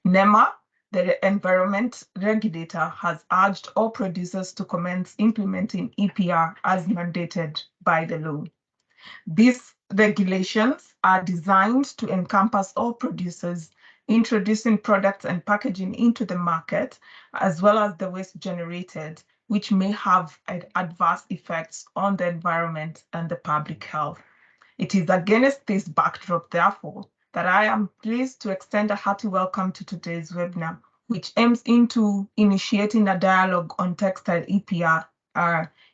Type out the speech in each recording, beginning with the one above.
NEMA, the environment regulator, has urged all producers to commence implementing EPR as mandated by the law. These regulations are designed to encompass all producers introducing products and packaging into the market, as well as the waste generated, which may have adverse effects on the environment and the public health. It is against this backdrop, therefore, that I am pleased to extend a hearty welcome to today's webinar, which aims into initiating a dialogue on textile EPR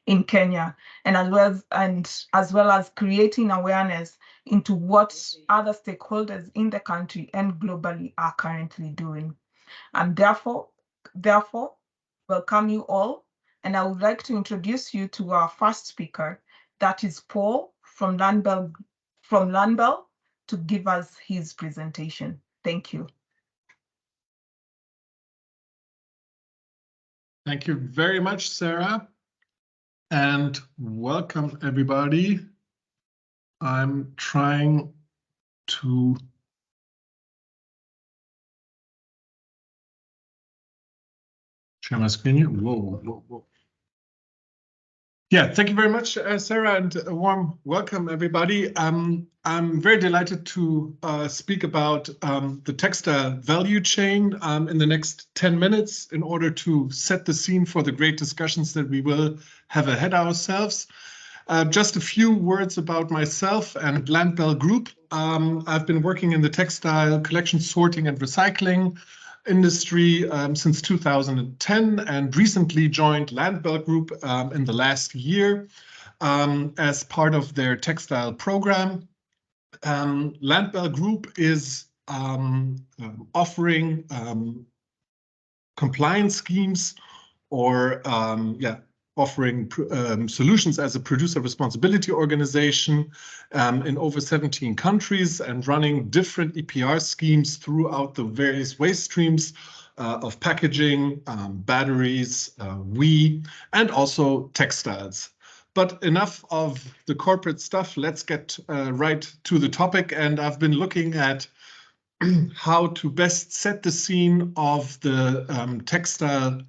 in Kenya, and as well as creating awareness into what other stakeholders in the country and globally are currently doing. And therefore, welcome you all. And I would like to introduce you to our first speaker, that is Paul from Landbell, to give us his presentation. Thank you. Thank you very much, Sarah. And welcome, everybody. I'm trying to share my screen here. Whoa. Yeah, thank you very much, Sarah, and a warm welcome, everybody. I'm very delighted to speak about the textile value chain in the next 10 minutes in order to set the scene for the great discussions that we will have ahead ourselves. Just a few words about myself and Landbell Group. I've been working in the textile collection, sorting and recycling industry since 2010 and recently joined Landbell Group in the last year as part of their textile program. Landbell Group is offering compliance schemes or offering solutions as a producer responsibility organization in over 17 countries and running different EPR schemes throughout the various waste streams of packaging, batteries, and also textiles. But enough of the corporate stuff. Let's get right to the topic. And I've been looking at how to best set the scene of the textile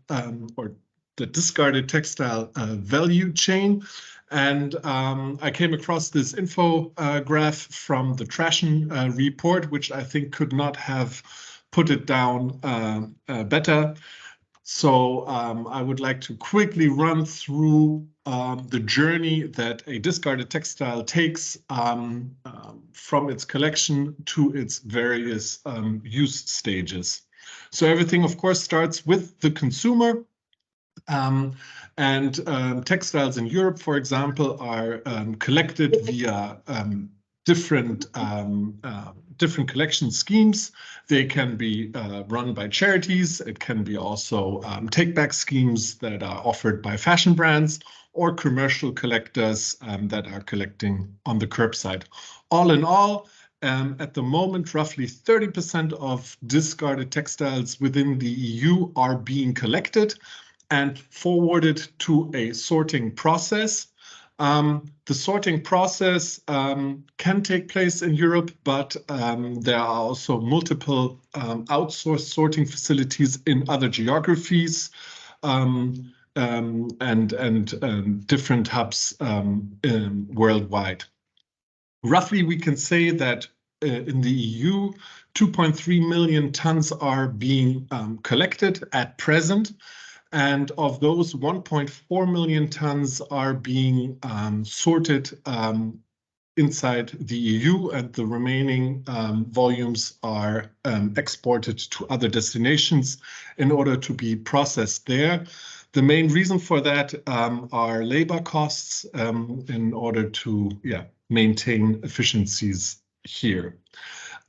or the discarded textile value chain. And I came across this infograph from the Trashen report, which I think could not have put it down better. So I would like to quickly run through the journey that a discarded textile takes from its collection to its various use stages. So everything, of course, starts with the consumer. Textiles in Europe, for example, are collected via different collection schemes. They can be run by charities. It can be also take-back schemes that are offered by fashion brands or commercial collectors that are collecting on the curbside. All in all, at the moment, roughly 30% of discarded textiles within the EU are being collected and forwarded to a sorting process. The sorting process can take place in Europe, but there are also multiple outsourced sorting facilities in other geographies and different hubs worldwide. Roughly, we can say that in the EU, 2.3 million tons are being collected at present. And of those, 1.4 million tons are being sorted inside the EU, and the remaining volumes are exported to other destinations in order to be processed there. The main reason for that are labor costs in order to maintain efficiencies here.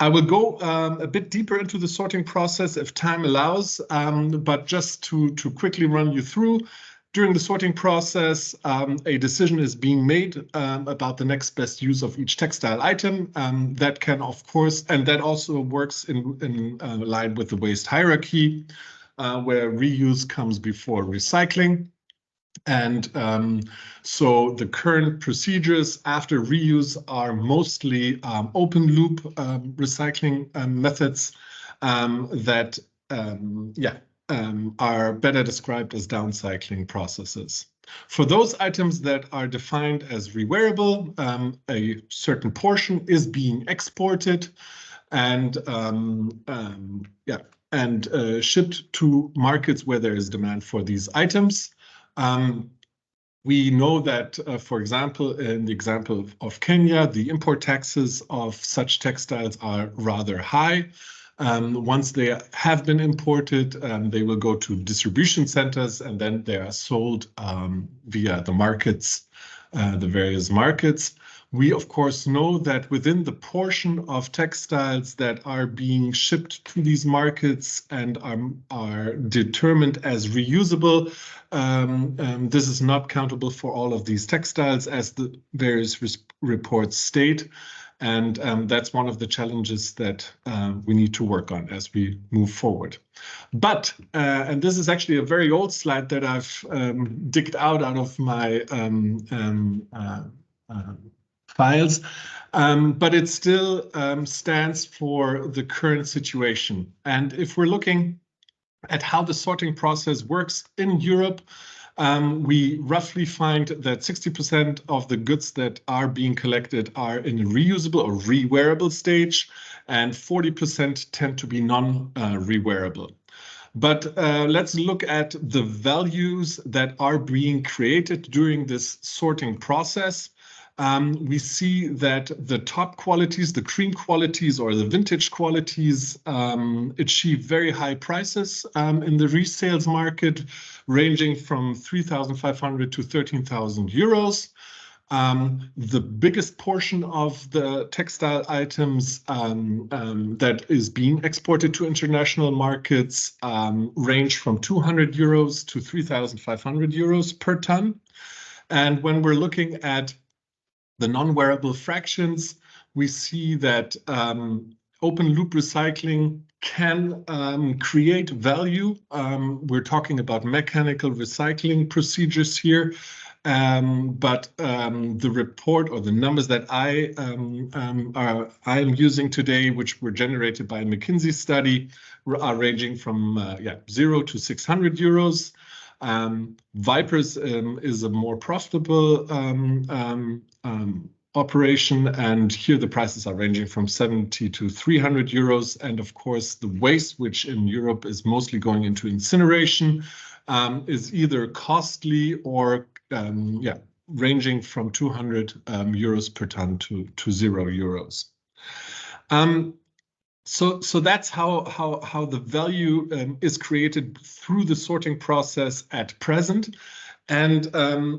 I will go a bit deeper into the sorting process if time allows, but just to quickly run you through, during the sorting process, a decision is being made about the next best use of each textile item. That can, of course, and that also works in line with the waste hierarchy, where reuse comes before recycling. And so the current procedures after reuse are mostly open loop recycling methods. that are better described as downcycling processes. For those items that are defined as rewearable, a certain portion is being exported and shipped to markets where there is demand for these items. We know that, for example, in the example of Kenya, the import taxes of such textiles are rather high. Once they have been imported, they will go to distribution centers, and then they are sold via the markets, the various markets. We, of course, know that within the portion of textiles that are being shipped to these markets and are determined as reusable, this is not countable for all of these textiles, as the various reports state. And that's one of the challenges that we need to work on as we move forward. But, and this is actually a very old slide that I've digged out of my files, but it still stands for the current situation. And if we're looking at how the sorting process works in Europe, we roughly find that 60% of the goods that are being collected are in a reusable or rewearable stage, and 40% tend to be non-rewearable. But let's look at the values that are being created during this sorting process. We see that the top qualities, the cream qualities or the vintage qualities, achieve very high prices in the resales market, ranging from 3,500 to 13,000 euros. The biggest portion of the textile items that is being exported to international markets range from 200 euros to 3,500 euros per ton. And when we're looking at the non-wearable fractions, we see that open loop recycling can create value. We're talking about mechanical recycling procedures here, but the report or the numbers that I am using today, which were generated by a McKinsey study, are ranging from 0 to 600 euros. Vipers is a more profitable operation, and here the prices are ranging from 70 to 300 euros. And of course, the waste, which in Europe is mostly going into incineration, is either costly or ranging from 200 euros per ton to 0 euros. So that's how the value is created through the sorting process at present. And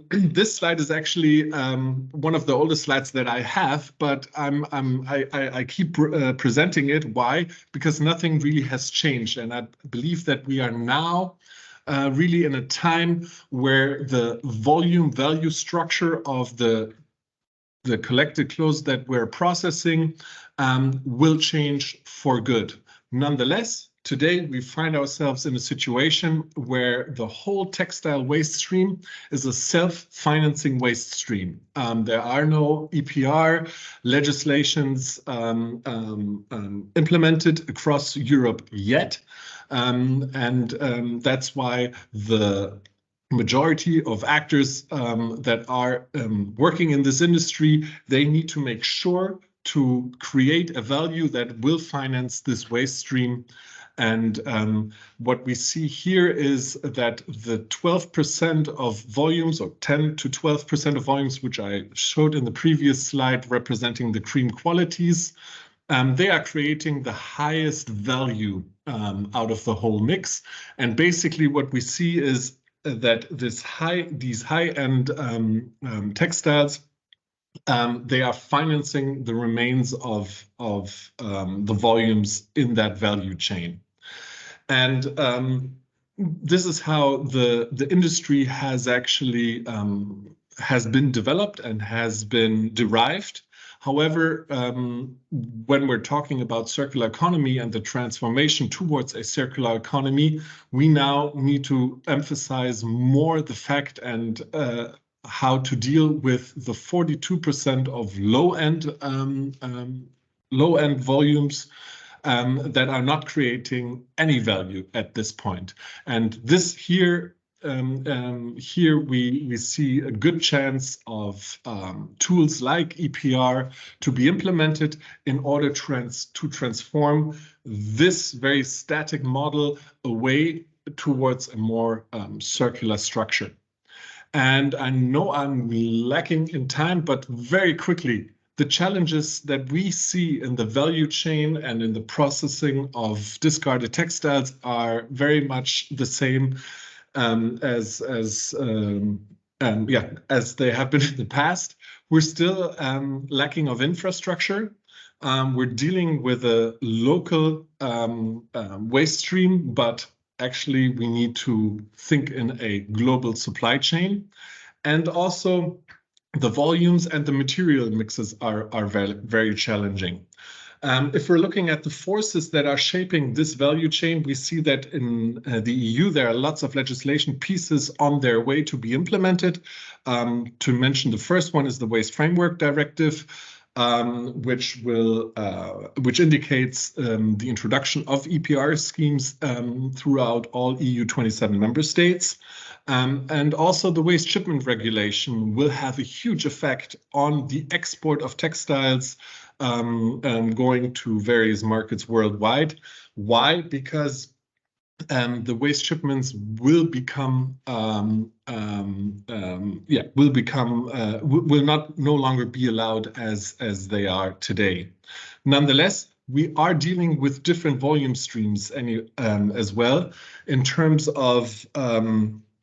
this slide is actually one of the oldest slides that I have, but I keep presenting it. Why? Because nothing really has changed, and I believe that we are now really in a time where the volume value structure of the collected clothes that we're processing will change for good. Nonetheless, today we find ourselves in a situation where the whole textile waste stream is a self-financing waste stream. There are no EPR legislations implemented across Europe yet. That's why the majority of actors that are working in this industry, they need to make sure to create a value that will finance this waste stream. And what we see here is that the 12% of volumes, or 10 to 12% of volumes, which I showed in the previous slide representing the cream qualities, they are creating the highest value out of the whole mix. And basically what we see is that these high-end textiles, they are financing the remains of the volumes in that value chain. And this is how the industry has actually has been developed and has been derived. However, when we're talking about circular economy and the transformation towards a circular economy, we now need to emphasize more the fact and how to deal with the 42% of low-end volumes that are not creating any value at this point. And this here, here we see a good chance of tools like EPR to be implemented in order to transform this very static model away towards a more circular structure. And I know I'm lacking in time, but very quickly, the challenges that we see in the value chain and in the processing of discarded textiles are very much the same as they have been in the past. We're still lacking of infrastructure. We're dealing with a local waste stream, but actually we need to think in a global supply chain. And also the volumes and the material mixes are very, very challenging. If we're looking at the forces that are shaping this value chain, we see that in the EU, there are lots of legislation pieces on their way to be implemented. To mention the first one is the Waste Framework Directive, which indicates the introduction of EPR schemes throughout all EU 27 member states. And also the waste shipment regulation will have a huge effect on the export of textiles going to various markets worldwide. Why? Because the waste shipments will become will no longer be allowed as they are today. Nonetheless, we are dealing with different volume streams as well in terms of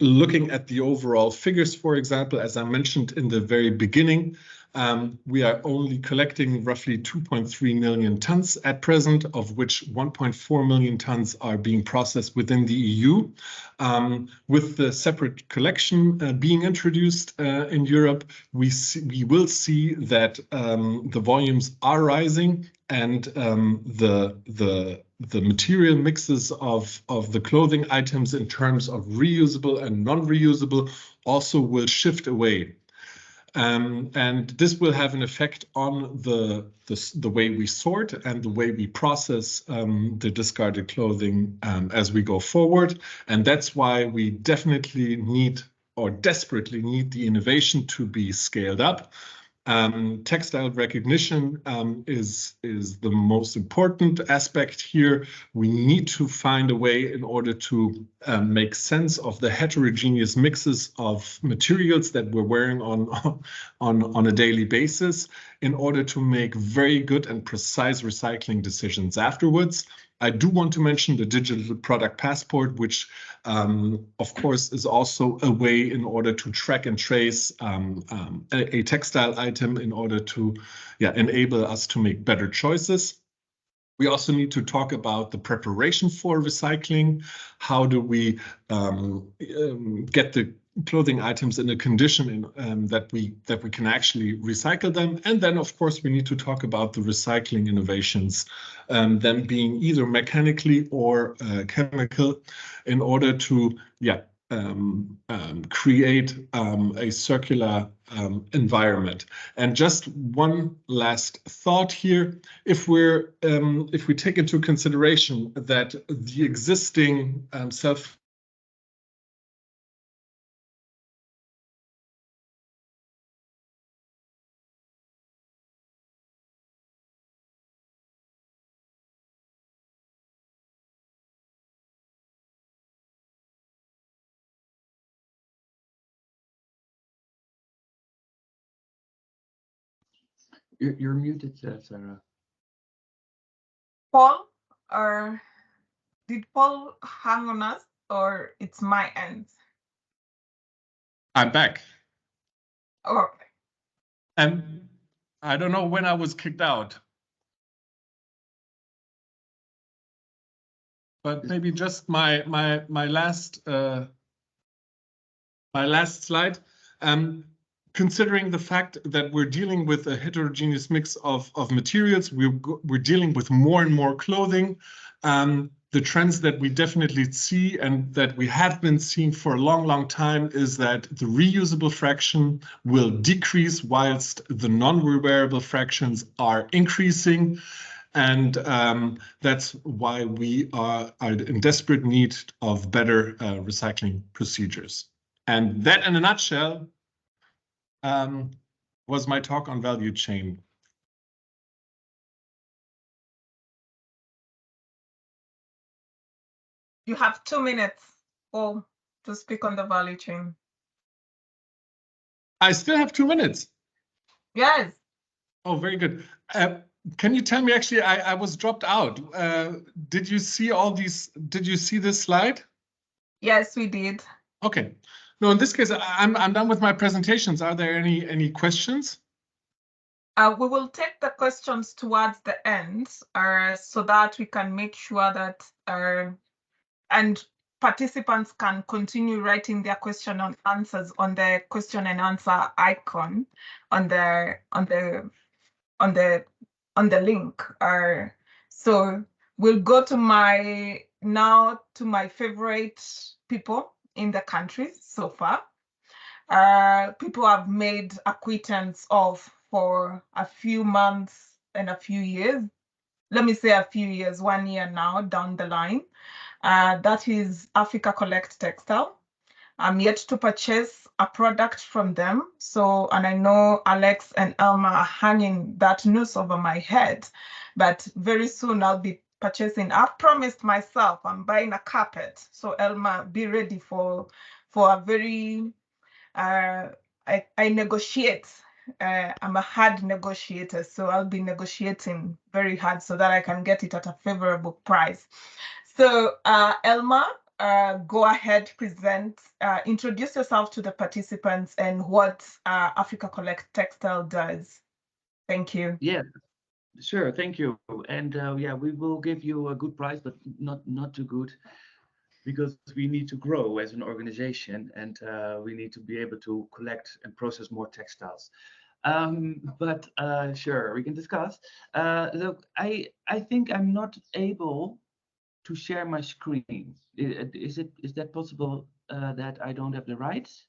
looking at the overall figures. For example, as I mentioned in the very beginning, we are only collecting roughly 2.3 million tons at present, of which 1.4 million tons are being processed within the EU. With the separate collection being introduced in Europe, we will see that the volumes are rising, and the material mixes of the clothing items in terms of reusable and non-reusable also will shift away. And this will have an effect on the way we sort and the way we process the discarded clothing as we go forward. And that's why we definitely need, or desperately need, the innovation to be scaled up. Textile recognition is the most important aspect here. We need to find a way in order to make sense of the heterogeneous mixes of materials that we're wearing on a daily basis in order to make very good and precise recycling decisions afterwards. I do want to mention the digital product passport, which of course is also a way in order to track and trace a textile item in order to enable us to make better choices. We also need to talk about the preparation for recycling. How do we get the clothing items in a condition that we can actually recycle them? And then, of course, we need to talk about the recycling innovations, them being either mechanically or chemical, in order to create a circular environment. And just one last thought here: if we take into consideration that the existing self You're muted, Sarah. Paul, or did Paul hang on us, or it's my end? I'm back. Okay. And I don't know when I was kicked out, but maybe just my last slide. Considering the fact that we're dealing with a heterogeneous mix of materials, we're dealing with more and more clothing. The trends that we definitely see and that we have been seeing for a long, long time is that the reusable fraction will decrease whilst the non-rewearable fractions are increasing. And that's why we are in desperate need of better recycling procedures. And that, in a nutshell, was my talk on value chain. You have 2 minutes to speak on the value chain. I still have 2 minutes. Yes. Oh, very good. Can you tell me, actually, I was dropped out. Did you see all these? Did you see this slide? Yes, we did. Okay. No, in this case, I'm done with my presentations. Are there any questions? We will take the questions towards the end so that we can make sure that and participants can continue writing their question and answers on the question and answer icon on the link. So we'll go to my favorite people in the country so far. People I've made acquaintance of for a few months and a few years. Let me say a few years, 1 year now down the line. That is Africa Collect Textile. I'm yet to purchase a product from them. So, and I know Alex and Elmar are hanging that news over my head, but very soon I'll be purchasing. I've promised myself I'm buying a carpet. So Elmar, be ready for a very, I negotiate. I'm a hard negotiator, so I'll be negotiating very hard so that I can get it at a favorable price. So Elmar, go ahead, present, introduce yourself to the participants and what Africa Collect Textile does. Thank you. Yeah, sure. Thank you. And yeah, we will give you a good price, but not too good, because we need to grow as an organization, and we need to be able to collect and process more textiles. But sure, we can discuss. Look, I think I'm not able to share my screen. Is that possible, that I don't have the rights?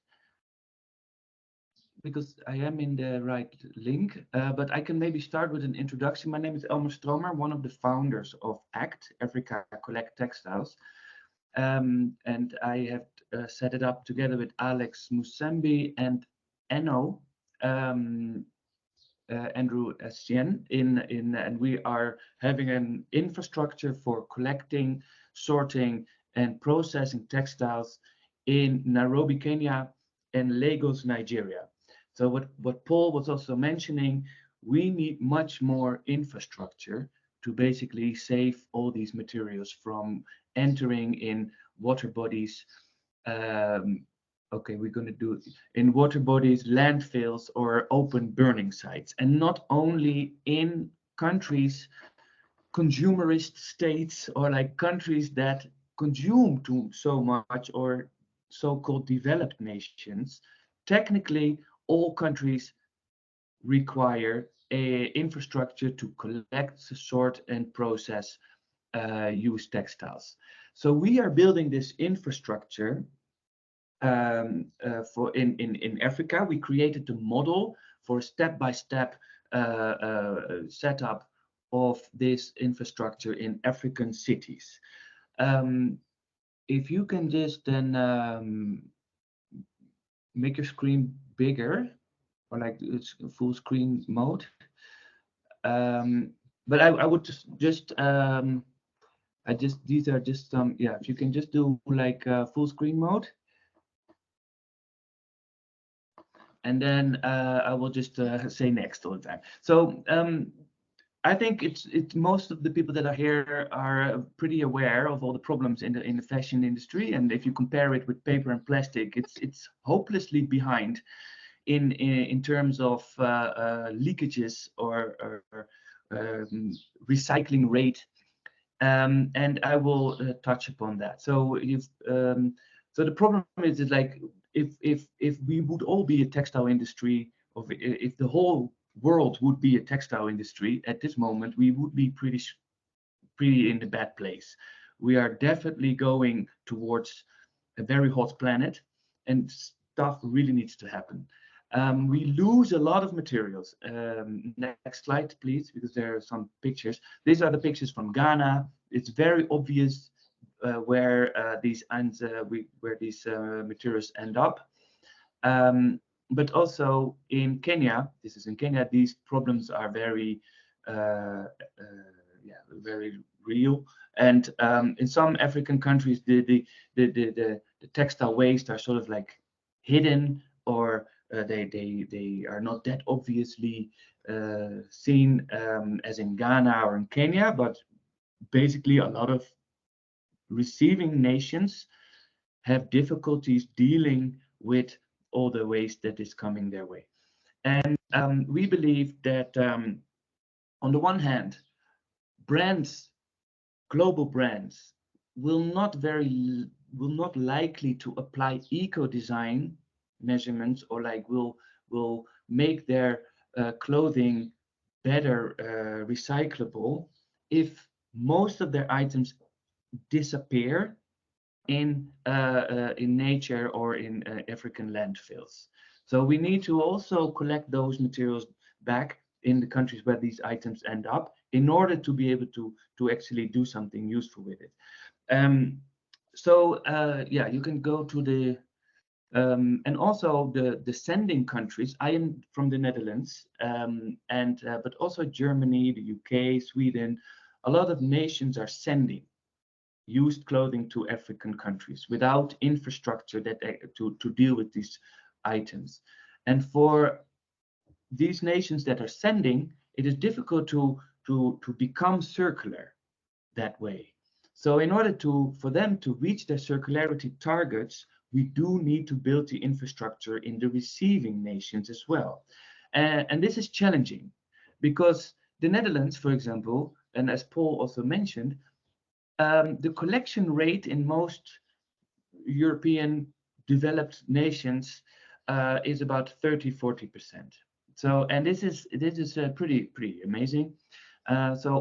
Because I am in the right link, but I can maybe start with an introduction. My name is Elmar Stoomer, one of the founders of ACT, Africa Collect Textiles. And I have set it up together with Alex Musembi and Enno, Andrew Estienne, and we are having an infrastructure for collecting, sorting, and processing textiles in Nairobi, Kenya, and Lagos, Nigeria. So what Paul was also mentioning, we need much more infrastructure to basically save all these materials from entering in water bodies. Okay, we're going to do it in water bodies, landfills, or open burning sites, and not only in countries, consumerist states, or like countries that consume to so much, or so-called developed nations. Technically, all countries require a infrastructure to collect, sort, and process used textiles. So we are building this infrastructure for in Africa. We created the model for step-by-step setup of this infrastructure in African cities. If you can just then make your screen bigger, or like it's full screen mode. But I would just these are just some, yeah, if you can just do like full screen mode. And then I will just say next all the time. So I think it's most of the people that are here are pretty aware of all the problems in the fashion industry, and if you compare it with paper and plastic, it's hopelessly behind in terms of leakages or recycling rate, and I will touch upon that. So so the problem is like if we would all be a textile industry, or if the whole world would be a textile industry at this moment, we would be pretty in the bad place. We are definitely going towards a very hot planet, and stuff really needs to happen. we lose a lot of materials. Next slide, please, because there are some pictures. These are the pictures from Ghana. It's very obvious where these materials end up. But also in Kenya, this is in Kenya, these problems are very, very real. And in some African countries, the textile waste are sort of like hidden, or they are not that obviously seen as in Ghana or in Kenya. But basically, a lot of receiving nations have difficulties dealing with all the waste that is coming their way. And we believe that on the one hand, brands, global brands, will not likely to apply eco-design measurements, or like will make their clothing better recyclable if most of their items disappear in nature or in African landfills. So we need to also collect those materials back in the countries where these items end up, in order to be able to actually do something useful with it. Yeah, you can go to the and also the sending countries. I am from the Netherlands, but also Germany, the UK, Sweden. A lot of nations are sending used clothing to African countries without infrastructure that to deal with these items. And for these nations that are sending, it is difficult to become circular that way. So in order for them to reach their circularity targets, we do need to build the infrastructure in the receiving nations as well. And this is challenging, because the Netherlands, for example, and as Paul also mentioned, the collection rate in most European developed nations is about 30–40%. So, and this is pretty amazing. So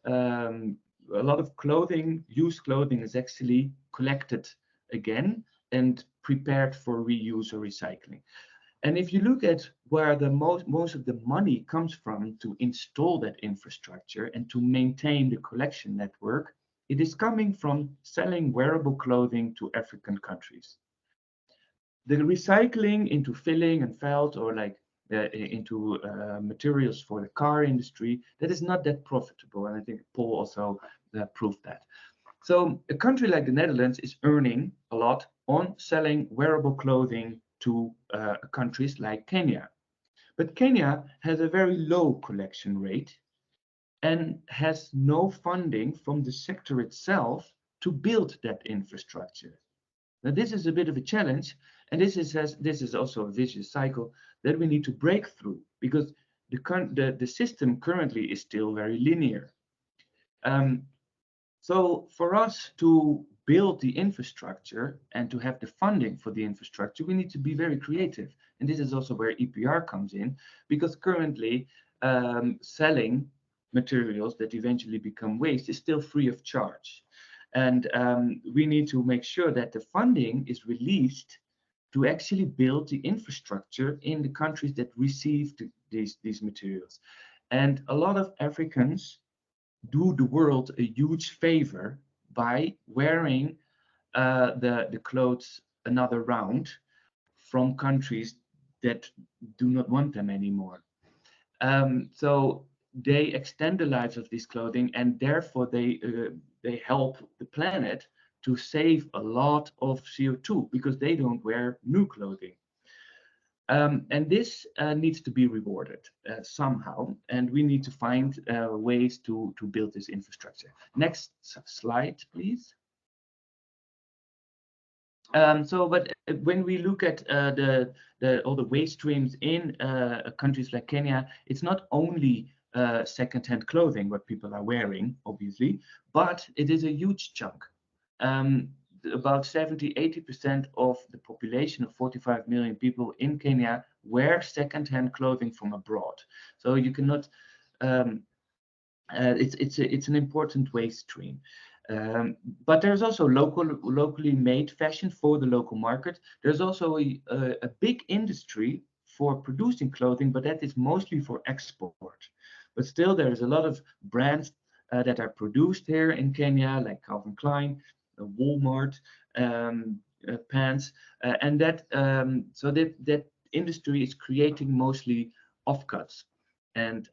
a lot of clothing, used clothing, is actually collected again and prepared for reuse or recycling. And if you look at where the most of the money comes from to install that infrastructure and to maintain the collection network, it is coming from selling wearable clothing to African countries. The recycling into filling and felt, or like into materials for the car industry, that is not that profitable. And I think Paul also proved that. So a country like the Netherlands is earning a lot on selling wearable clothing to countries like Kenya. But Kenya has a very low collection rate and has no funding from the sector itself to build that infrastructure. Now, this is a bit of a challenge, and this is also a vicious cycle that we need to break through, because the system currently is still very linear. So for us to build the infrastructure and to have the funding for the infrastructure, we need to be very creative. And this is also where EPR comes in, because currently selling materials that eventually become waste is still free of charge. And we need to make sure that the funding is released to actually build the infrastructure in the countries that receive these materials. And a lot of Africans do the world a huge favor by wearing the clothes another round from countries that do not want them anymore. So they extend the lives of this clothing, and therefore they help the planet to save a lot of CO2, because they don't wear new clothing. And this needs to be rewarded somehow, and we need to find ways to build this infrastructure. Next slide, please. But when we look at all the waste streams in countries like Kenya, it's not only second-hand clothing what people are wearing, obviously, but it is a huge chunk. About 70–80% of the population of 45 million people in Kenya wear second-hand clothing from abroad. So you cannot. It's an important waste stream. But there's also locally made fashion for the local market. There's also a big industry for producing clothing, but that is mostly for export. But still, there is a lot of brands that are produced here in Kenya, like Calvin Klein, Walmart, pants, and that so that industry is creating mostly offcuts and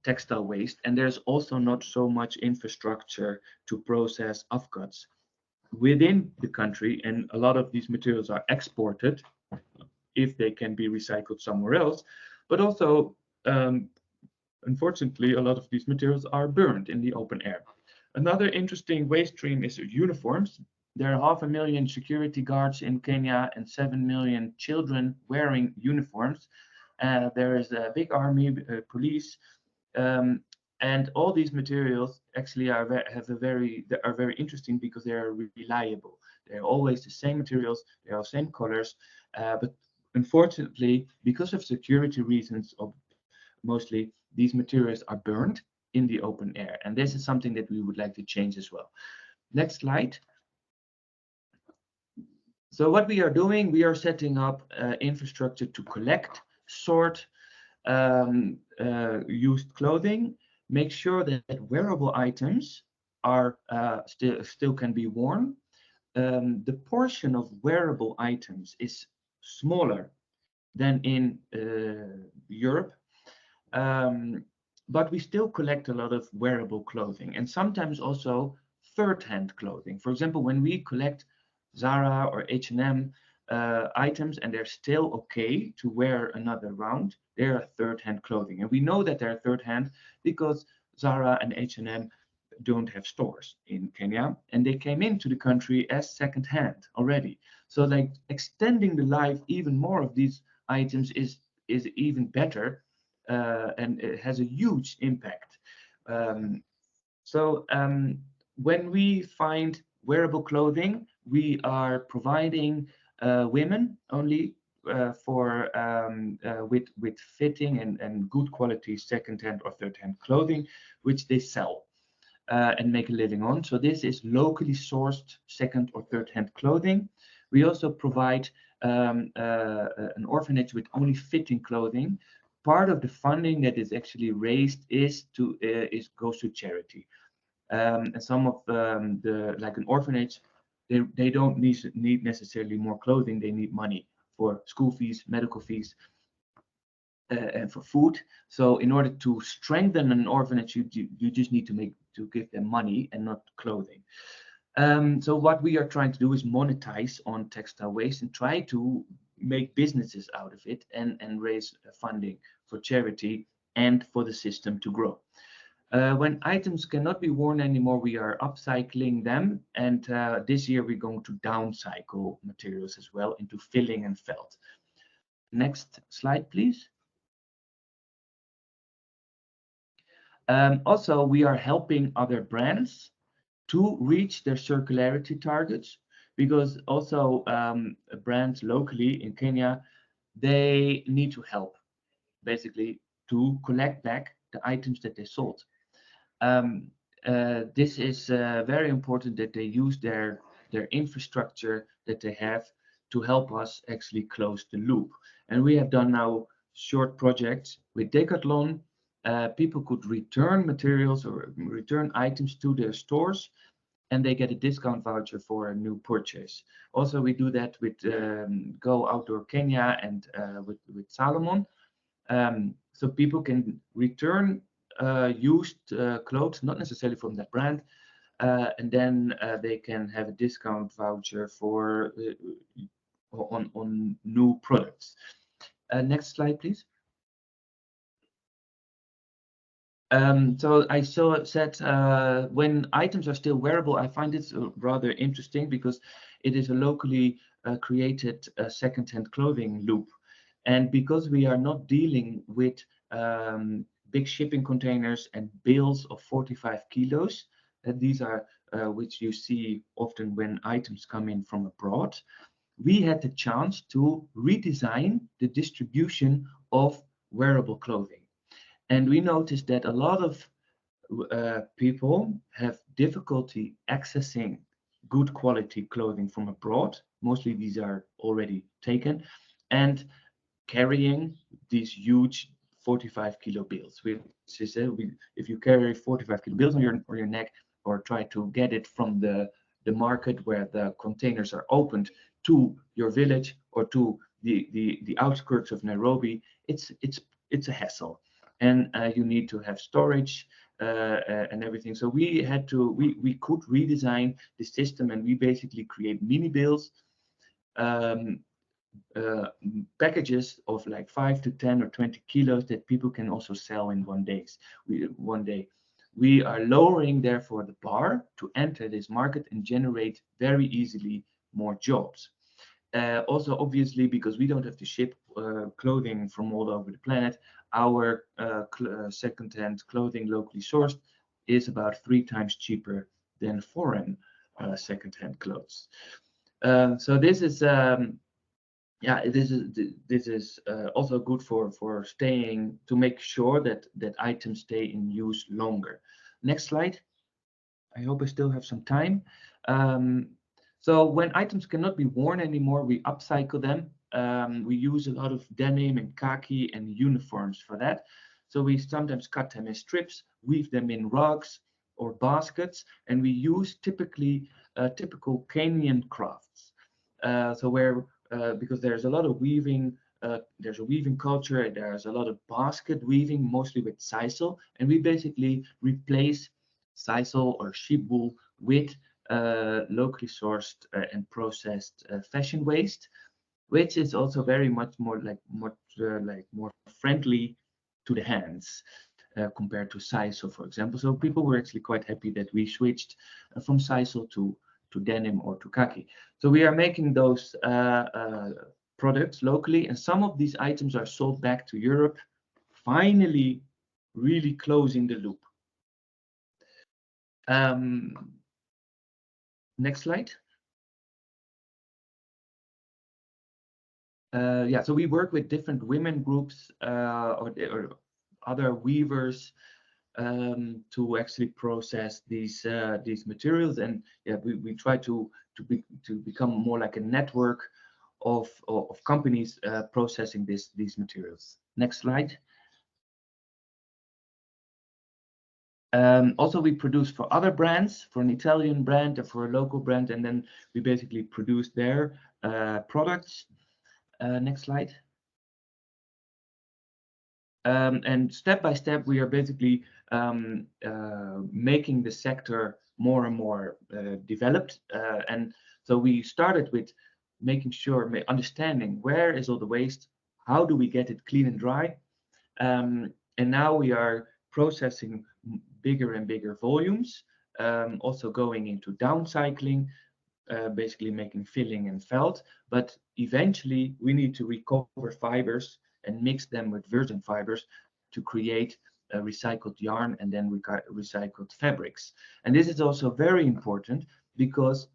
textile waste, and there's also not so much infrastructure to process offcuts within the country, and a lot of these materials are exported if they can be recycled somewhere else, but also unfortunately a lot of these materials are burned in the open air. Another interesting waste stream is uniforms. There are 500,000 security guards in Kenya and 7 million children wearing uniforms. There is a big army, police, and all these materials actually are very interesting because they are reliable. They're always the same materials, they are the same colors, but unfortunately, because of security reasons, mostly these materials are burned in the open air, and this is something that we would like to change as well. Next slide. So what we are doing, we are setting up infrastructure to collect, sort used clothing, make sure that wearable items are still can be worn. The portion of wearable items is smaller than in Europe, but we still collect a lot of wearable clothing and sometimes also third-hand clothing. For example, when we collect Zara or H&M items and they're still okay to wear another round, they're third-hand clothing. And we know that they're third-hand because Zara and H&M don't have stores in Kenya, and they came into the country as second-hand already. So like extending the life even more of these items is even better, and it has a huge impact. When we find wearable clothing, we are providing women only with fitting and good quality second-hand or third-hand clothing, which they sell and make a living on. So this is locally sourced second or third-hand clothing. We also provide an orphanage with only fitting clothing. Part of the funding that is actually raised goes to charity. And some of like an orphanage, they don't need necessarily more clothing. They need money for school fees, medical fees, and for food. So in order to strengthen an orphanage, you just need to give them money and not clothing. So what we are trying to do is monetize on textile waste and try to make businesses out of it and raise funding for charity and for the system to grow. When items cannot be worn anymore, we are upcycling them, and this year we're going to downcycle materials as well into filling and felt. Next slide, please. Also, we are helping other brands to reach their circularity targets, because also brands locally in Kenya, they need to help basically to collect back the items that they sold. This is very important that they use their infrastructure that they have to help us actually close the loop. And we have done now short projects with Decathlon. People could return materials or return items to their stores, and they get a discount voucher for a new purchase. Also, we do that with Go Outdoor Kenya and with Salomon. So people can return used clothes, not necessarily from that brand, and then they can have a discount voucher for on new products. Next slide, please. So I said when items are still wearable, I find it rather interesting because it is a locally created second-hand clothing loop. And because we are not dealing with big shipping containers and bales of 45 kilos, these are which you see often when items come in from abroad, we had the chance to redesign the distribution of wearable clothing. And we noticed that a lot of people have difficulty accessing good quality clothing from abroad. Mostly these are already taken, and carrying these huge 45 kilo bills, which is if you carry 45 kilo bills on your neck, or try to get it from the market where the containers are opened to your village or to the outskirts of Nairobi, it's a hassle, and you need to have storage and everything. So we could redesign the system, and we basically create mini bills, packages of like 5 to 10 or 20 kilos that people can also sell in one day. We are lowering therefore the bar to enter this market and generate very easily more jobs. Also, obviously, because we don't have to ship clothing from all over the planet, our second-hand clothing locally sourced is about 3 times cheaper than foreign second-hand clothes. So this is this is also good for staying, to make sure that items stay in use longer. Next slide. I hope I still have some time. So when items cannot be worn anymore, we upcycle them. We use a lot of denim and khaki and uniforms for that. So we sometimes cut them in strips, weave them in rugs or baskets, and we use typical Kenyan crafts. So where because there's a lot of weaving, there's a weaving culture, there's a lot of basket weaving, mostly with sisal, and we basically replace sisal or sheep wool with locally sourced and processed fashion waste, which is also very much more friendly to the hands compared to sisal, for example. So people were actually quite happy that we switched from sisal to denim or to khaki. So we are making those products locally, and some of these items are sold back to Europe, finally really closing the loop. Next slide. Yeah, so we work with different women groups or other weavers to actually process these materials, and yeah, we try to become more like a network of companies processing these materials. Next slide. Also, we produce for other brands, for an Italian brand or for a local brand, and then we basically produce their products. Next slide. And step by step, we are basically making the sector more and more developed. And so we started with making sure, understanding where is all the waste, how do we get it clean and dry, and now we are processing bigger and bigger volumes, also going into downcycling, basically making filling and felt. But eventually we need to recover fibers and mix them with virgin fibers to create a recycled yarn and then recycled fabrics. And this is also very important because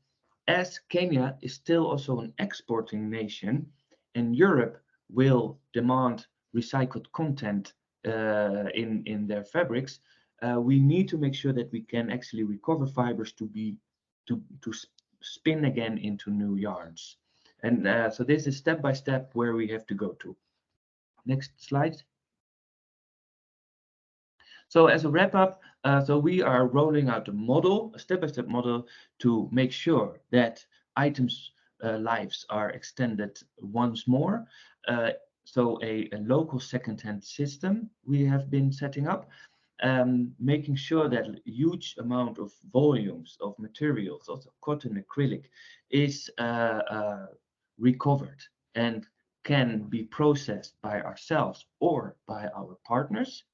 as Kenya is still also an exporting nation and Europe will demand recycled content in their fabrics, we need to make sure that we can actually recover fibers to spin again into new yarns. And so this is step by step where we have to go to. Next slide. So as a wrap up, so we are rolling out a step-by-step model to make sure that items' lives are extended once more. So a local second-hand system we have been setting up, making sure that a huge amount of volumes of materials, also cotton, acrylic, is recovered and can be processed by ourselves or by our partners.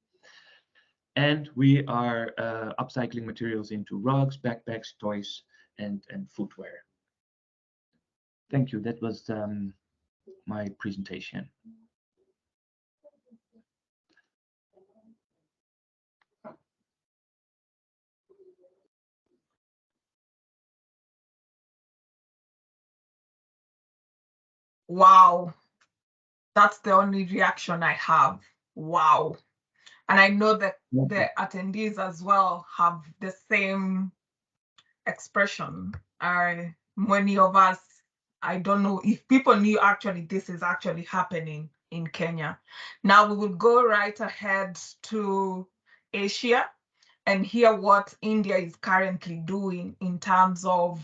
And we are upcycling materials into rugs, backpacks, toys, and footwear. Thank you. That was my presentation. Wow. That's the only reaction I have. Wow. And I know that the attendees as well have the same expression. Many of us, I don't know if people knew actually this is actually happening in Kenya. Now we will go right ahead to Asia and hear what India is currently doing in terms of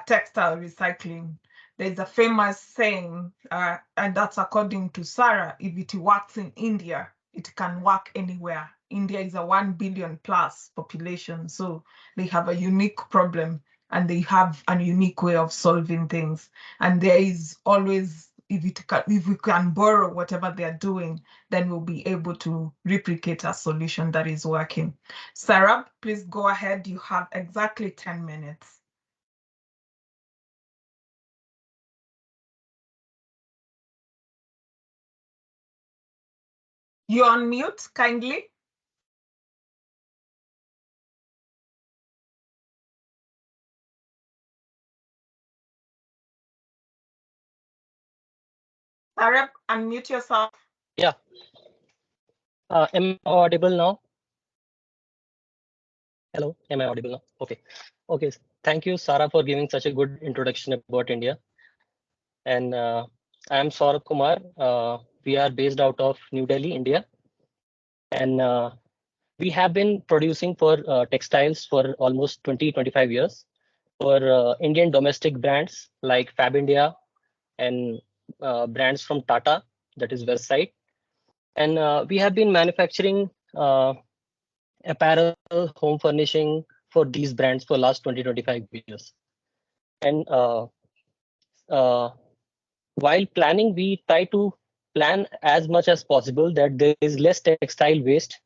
textile recycling. There's a famous saying, and that's according to Sawrabh, if it works in India, it can work anywhere. India is a 1 billion plus population, so they have a unique problem and they have a unique way of solving things. And there is always, if we can borrow whatever they're doing, then we'll be able to replicate a solution that is working. Sawrabh, please go ahead. You have exactly 10 minutes. You on mute, kindly. Sawrabh, unmute yourself. Yeah. Am I audible now? Hello, am I audible now? Okay. Okay. Thank you, Sara, for giving such a good introduction about India. And I am Sawrabh Kumar. We are based out of New Delhi, India. And we have been producing for textiles for almost 20-25 years for Indian domestic brands like Fab India and brands from Tata, that is Varsani. And we have been manufacturing apparel, home furnishing for these brands for last 20-25 years. And while planning, we try to plan as much as possible that there is less textile waste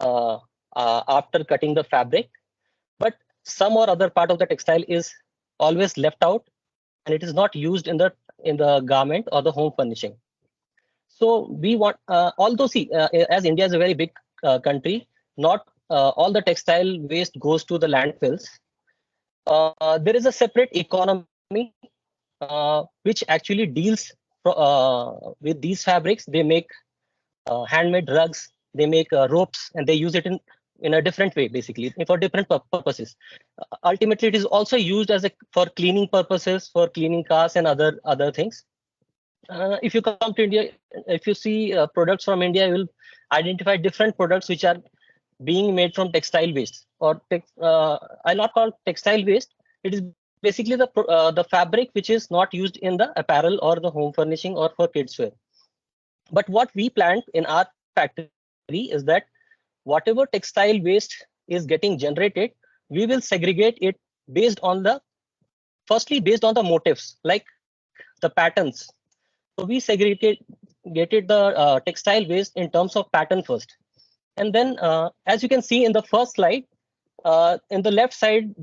after cutting the fabric, but some or other part of the textile is always left out and it is not used in the garment or the home furnishing. So we want, although see, as India is a very big country, not all the textile waste goes to the landfills. There is a separate economy which actually deals with these fabrics. They make handmade rugs, they make ropes, and they use it in a different way, basically, for different purposes. Ultimately, it is also used as for cleaning purposes, for cleaning cars and other things. If you come to India, if you see products from India, you will identify different products which are being made from textile waste, or I'll not call textile waste. It is basically the fabric which is not used in the apparel or the home furnishing or for kids wear. But what we planned in our factory is that whatever textile waste is getting generated, we will segregate it based on the motifs, like the patterns. So we segregated the textile waste in terms of pattern first. And then, as you can see in the first slide, in the left side,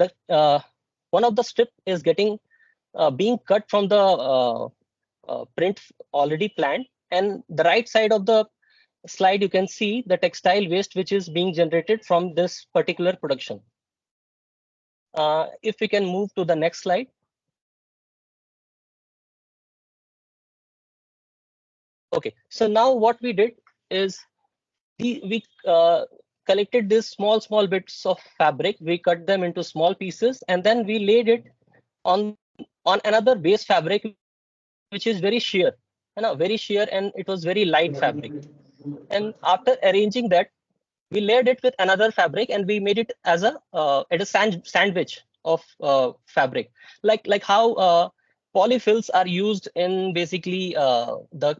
one of the strip is being cut from the print already planned. And the right side of the slide, you can see the textile waste which is being generated from this particular production. If we can move to the next slide. Okay, so now what we did is we collected these small bits of fabric. We cut them into small pieces, and then we laid it on another base fabric, which is very sheer, and it was very light fabric. And after arranging that, we layered it with another fabric, and we made it as a sandwich of fabric, like how polyfills are used in basically the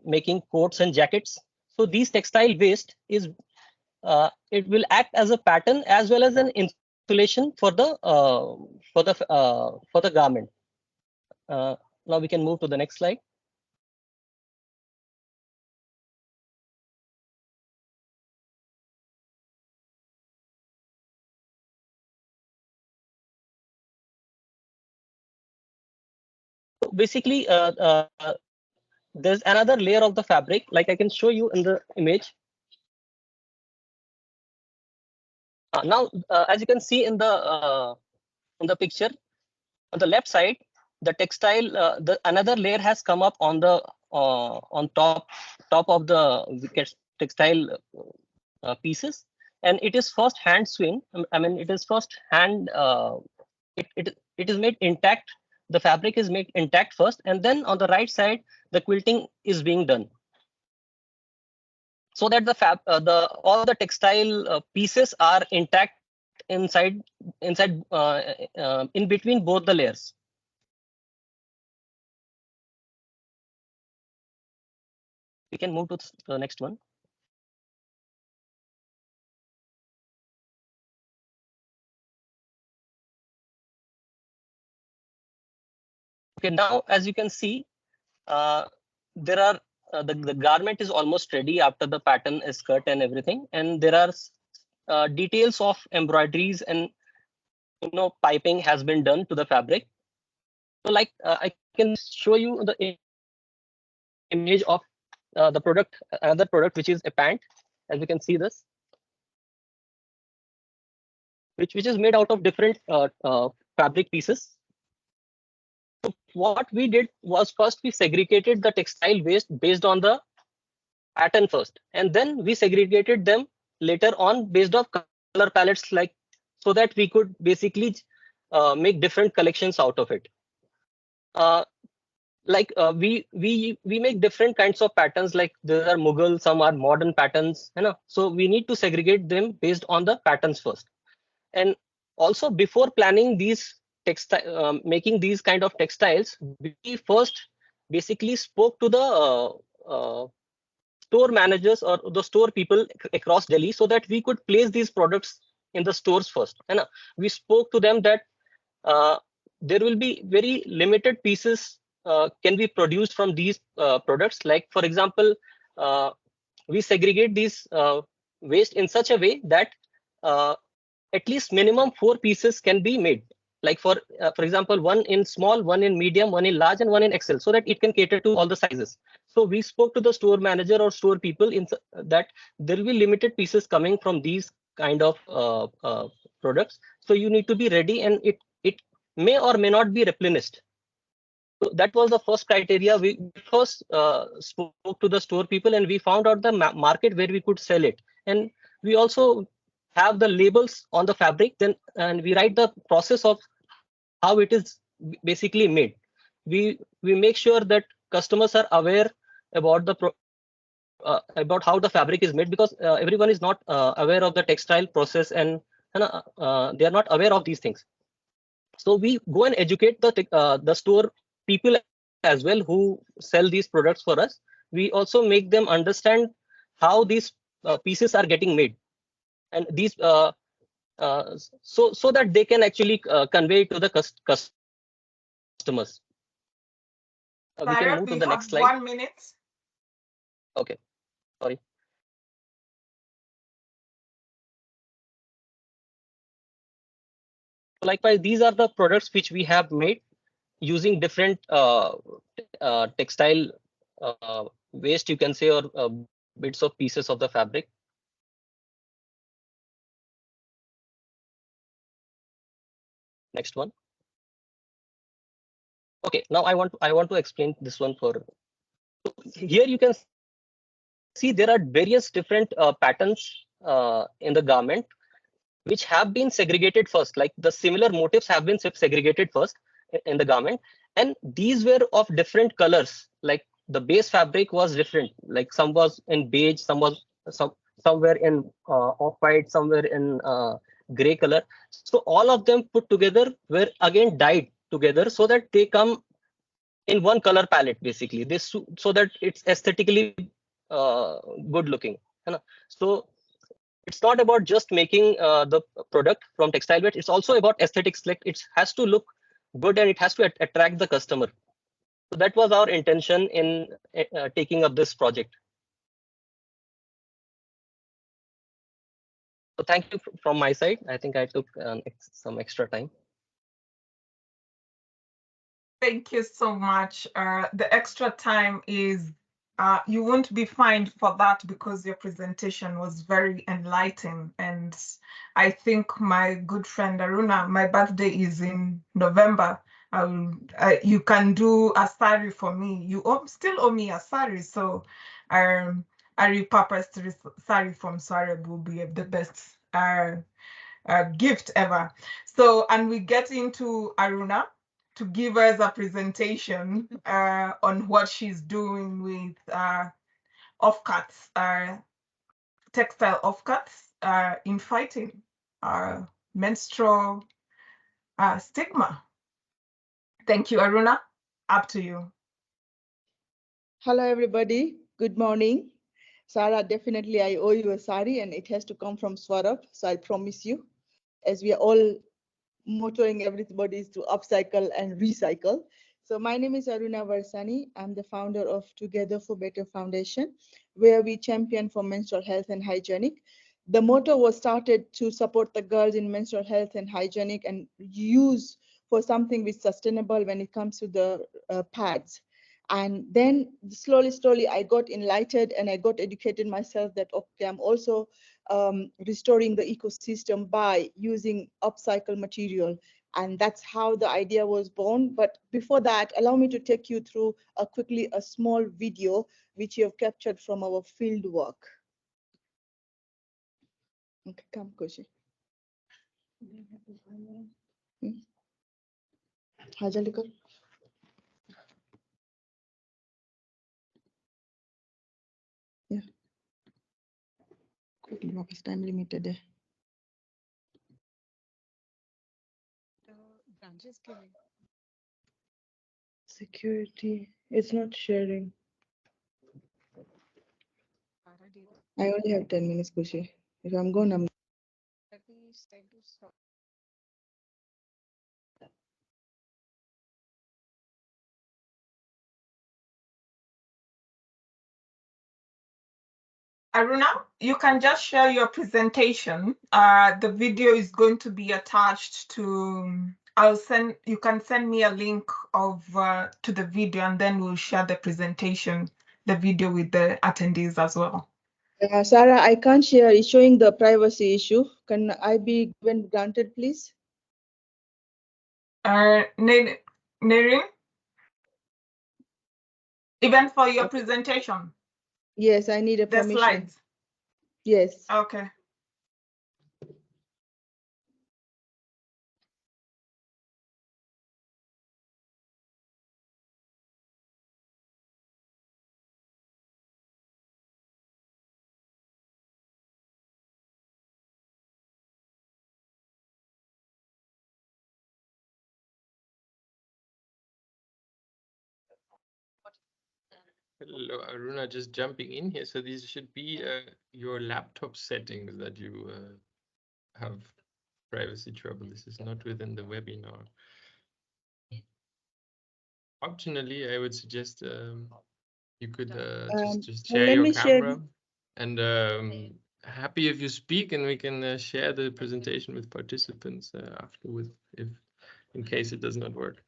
making coats and jackets. So these textile waste is it will act as a pattern as well as an insulation for the garment. Now we can move to the next slide. So basically, there's another layer of the fabric, like I can show you in the image. Now, as you can see in the picture, on the left side, the textile, the another layer has come up on the on top of the, we can textile pieces, and it is first hand swing. I mean, it is first hand. It is made intact. The fabric is made intact first, and then on the right side, the quilting is being done, so that all the textile pieces are intact in between both the layers. We can move to the next one. Okay, now as you can see, there are the garment is almost ready after the pattern is cut and everything, and there are details of embroideries and piping has been done to the fabric. So like I can show you the image of the product, another product, which is a pant. As you can see this, which is made out of different fabric pieces. So what we did was, first we segregated the textile waste based on the pattern first, and then we segregated them later on based on color palettes, like, so that we could basically make different collections out of it. We make different kinds of patterns, like there are Mughal, some are modern patterns, so we need to segregate them based on the patterns first. And also, before planning these textile, making these kind of textiles, we first basically spoke to the store managers or the store people across Delhi, so that we could place these products in the stores first. And we spoke to them that there will be very limited pieces can be produced from these products. Like, for example, we segregate these waste in such a way that at least minimum 4 pieces can be made. Like for example, one in small, one in medium, one in large, and one in XL, so that it can cater to all the sizes. So we spoke to the store manager or store people in that there will be limited pieces coming from these kind of products. So you need to be ready, and it may or may not be replenished. So that was the first criteria. We first spoke to the store people, and we found out the market where we could sell it. And we also have the labels on the fabric, then, and we write the process of how it is basically made. We make sure that customers are aware about about how the fabric is made, because everyone is not aware of the textile process, and they are not aware of these things. So we go and educate the store people as well who sell these products for us. We also make them understand how these pieces are getting made, and these so that they can actually convey to the customers. We can move to the next slide. 1 minute. Okay, sorry. Likewise, these are the products which we have made using different textile waste, you can say, or bits of pieces of the fabric. Next one. Okay, now I want to explain this one for. So here you can see there are various different patterns in the garment, which have been segregated first. Like the similar motifs have been segregated first in the garment, and these were of different colors. Like the base fabric was different. Like some was in beige, some was somewhere in off-white, somewhere in gray color. So all of them put together were again dyed together, so that they come in one color palette, basically. This so that it's aesthetically good looking. So it's not about just making the product from textile waste. It's also about aesthetics. Like it has to look good, and it has to attract the customer. So that was our intention in taking up this project. So thank you from my side. I think I took some extra time. Thank you so much. The extra time is, you won't be fined for that, because your presentation was very enlightening. And I think my good friend Aruna, my birthday is in November. You can do a sari for me. You still owe me a sari. So a repurposed sari from Sawrabh will be the best gift ever. So, and we get into Aruna to give us a presentation on what she's doing with offcuts, textile offcuts in fighting menstrual stigma. Thank you, Aruna. Up to you. Hello, everybody. Good morning. Sarah, definitely I owe you a sari and it has to come from Sawrabh. So I promise you, as we are all motoring everybody to upcycle and recycle. So my name is Aruna Varsani. I'm the founder of Together for Better Foundation, where we champion for menstrual health and hygienic. The motto was started to support the girls in menstrual health and hygienic and use for something which is sustainable when it comes to the pads. And then slowly, I got enlightened and I got educated myself that, okay, I'm also restoring the ecosystem by using upcycle material. And that's how the idea was born. But before that, allow me to take you through quickly a small video which you have captured from our field work. Okay, come, Koshi. Hajalikar. Yeah. Quickly, वापस time limited है. Branches security. It's not sharing. I only have 10 minutes, Kushi. If I'm going, I'm. Aruna, you can just share your presentation. The video is going to be attached to, you can send me a link of to the video and then we'll share the presentation, the video with the attendees as well. Sarah, I can't share. It's showing the privacy issue. Can I be given granted, please? Nerin, even for your presentation? Yes, I need a permission. The slides? Yes. Okay. Hello, Aruna, just jumping in here. So these should be your laptop settings that you have privacy trouble. This is not within the webinar. Optionally, I would suggest you could just share your camera. And happy if you speak and we can share the presentation with participants afterwards if in case it does not work.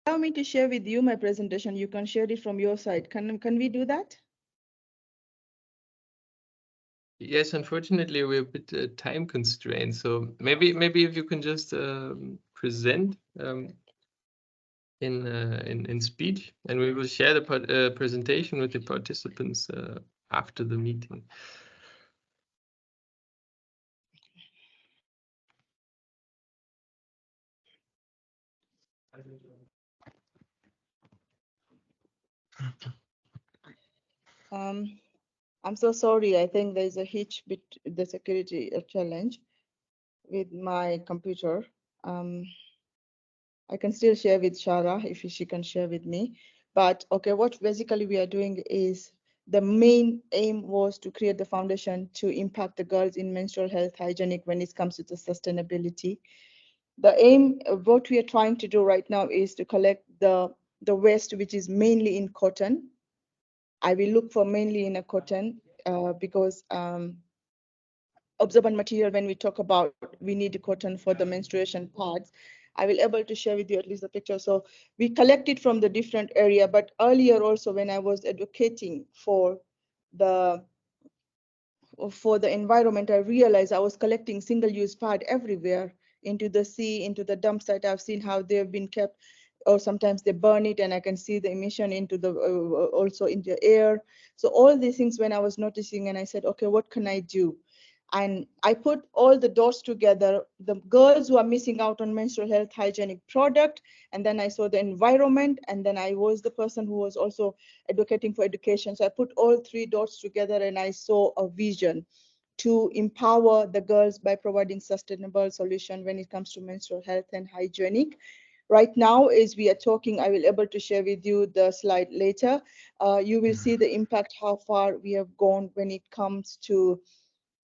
Allow me to share with you my presentation. You can share it from your side. Can we do that? Yes, unfortunately, we're a bit time constrained. So maybe if you can just present in speech, and we will share the presentation with the participants after the meeting. I'm so sorry. I think there's a hitch with the security challenge with my computer. I can still share with Shara if she can share with me. But okay, what basically we are doing is the main aim was to create the foundation to impact the girls in menstrual health hygienic when it comes to the sustainability. The aim of what we are trying to do right now is to collect the waste, which is mainly in cotton. I will look for mainly in a cotton because absorbent material, when we talk about we need cotton for the menstruation pads, I will able to share with you at least the picture. So we collect it from the different area, but earlier also when I was advocating for the environment, I realized I was collecting single-use pad everywhere into the sea, into the dump site. I've seen how they've been kept, or sometimes they burn it, and I can see the emission into the also in the air. So all these things, when I was noticing, and I said, okay, what can I do? And I put all the dots together, the girls who are missing out on menstrual health hygienic product, and then I saw the environment, and then I was the person who was also advocating for education. So I put all three dots together, and I saw a vision to empower the girls by providing sustainable solution when it comes to menstrual health and hygienic. Right now, as we are talking, I will able to share with you the slide later. You will see the impact, how far we have gone when it comes to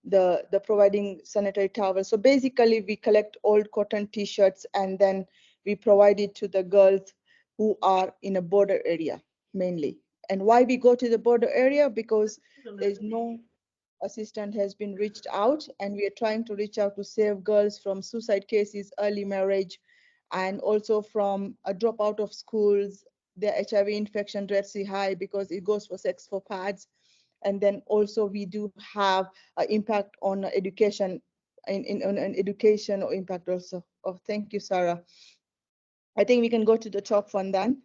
the providing sanitary towels. So basically, we collect old cotton t-shirts and then we provide it to the girls who are in a border area mainly. And why we go to the border area? Because there's no assistant has been reached out, and we are trying to reach out to save girls from suicide cases, early marriage, and also from a dropout of schools. Their HIV infection rates are high because it goes for sex for pads. And then also we do have an impact on education, on education or impact also. Oh, thank you, Sarah. I think we can go to the top one then.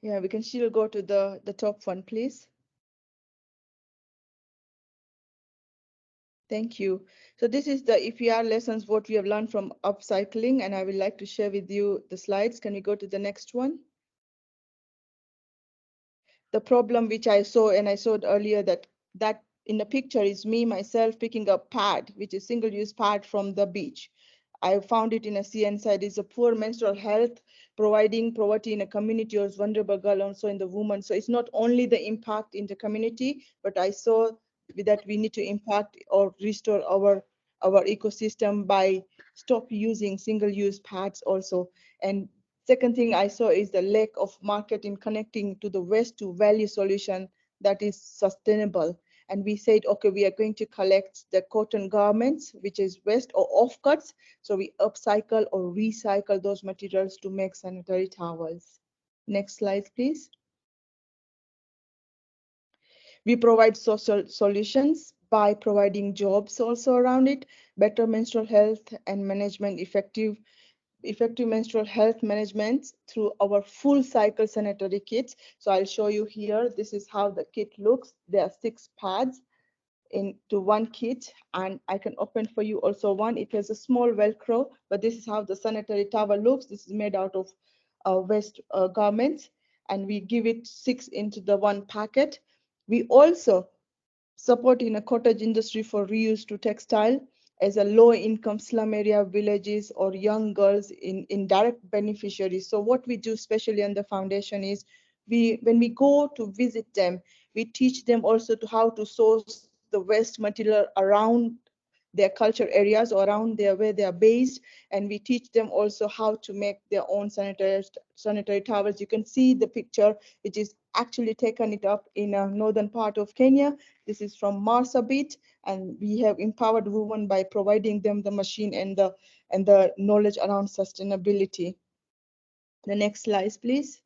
Yeah, we can still go to the top one, please. Thank you. So this is the EPR lessons, what we have learned from upcycling, and I would like to share with you the slides. Can we go to the next one? The problem which I saw, and I showed earlier that in the picture is me, myself, picking up pad, which is single-use pad from the beach. I found it in a CN side. It's a poor menstrual health, providing poverty in a community or vulnerable girl, also in the woman. So it's not only the impact in the community, but I saw that we need to impact or restore our ecosystem by stop using single-use pads also. And second thing I saw is the lack of market in connecting to the waste to value solution that is sustainable. And we said, okay, we are going to collect the cotton garments, which is waste or offcuts. So we upcycle or recycle those materials to make sanitary towels. Next slide, please. We provide social solutions by providing jobs also around it, better menstrual health and management, effective menstrual health management through our full cycle sanitary kits. So I'll show you here. This is how the kit looks. There are 6 pads into one kit, and I can open for you also one. It has a small Velcro, but this is how the sanitary towel looks. This is made out of waste garments, and we give it 6 into the one packet. We also support in a cottage industry for reuse to textile as a low income slum area villages or young girls in direct beneficiaries. So what we do especially on the foundation is when we go to visit them, we teach them also to how to source the waste material around their culture areas or around where they are based, and we teach them also how to make their own sanitary towels. You can see the picture, which is actually taken it up in a northern part of Kenya. This is from Marsabit, and we have empowered women by providing them the machine and the knowledge around sustainability. The next slide, please.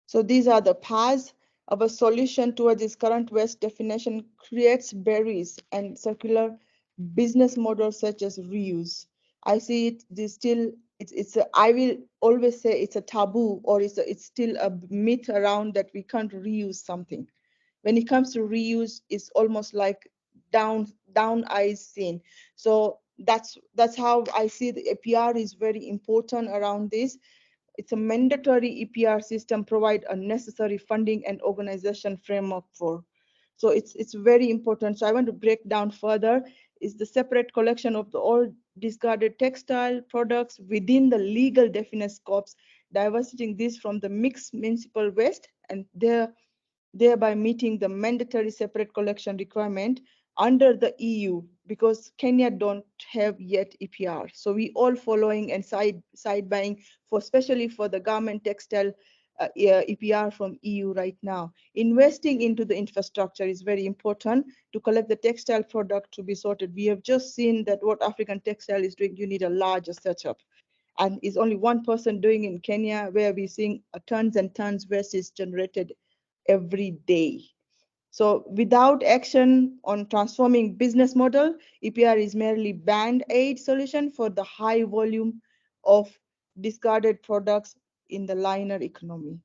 So these are the paths. Our solution towards this current waste definition creates barriers and circular business models such as reuse. I see it this still I will always say it's a taboo, or it's still a myth around that we can't reuse something. When it comes to reuse, it's almost like down eyes seen. So that's how I see the EPR is very important around this. It's a mandatory EPR system provide a necessary funding and organization framework for. So it's very important. So I want to break down further is the separate collection of the all discarded textile products within the legal definite scopes, diversing this from the mixed municipal waste, and thereby meeting the mandatory separate collection requirement under the EU, because Kenya don't have yet EPR. So we all following and side buying for, especially for the garment textile EPR from EU right now. Investing into the infrastructure is very important to collect the textile product to be sorted. We have just seen that what African Textile is doing, you need a larger setup. and is only one person doing in Kenya, where we're seeing tons and tons waste is generated every day. So without action on transforming business model, EPR is merely band-aid solution for the high volume of discarded products in the liner economy.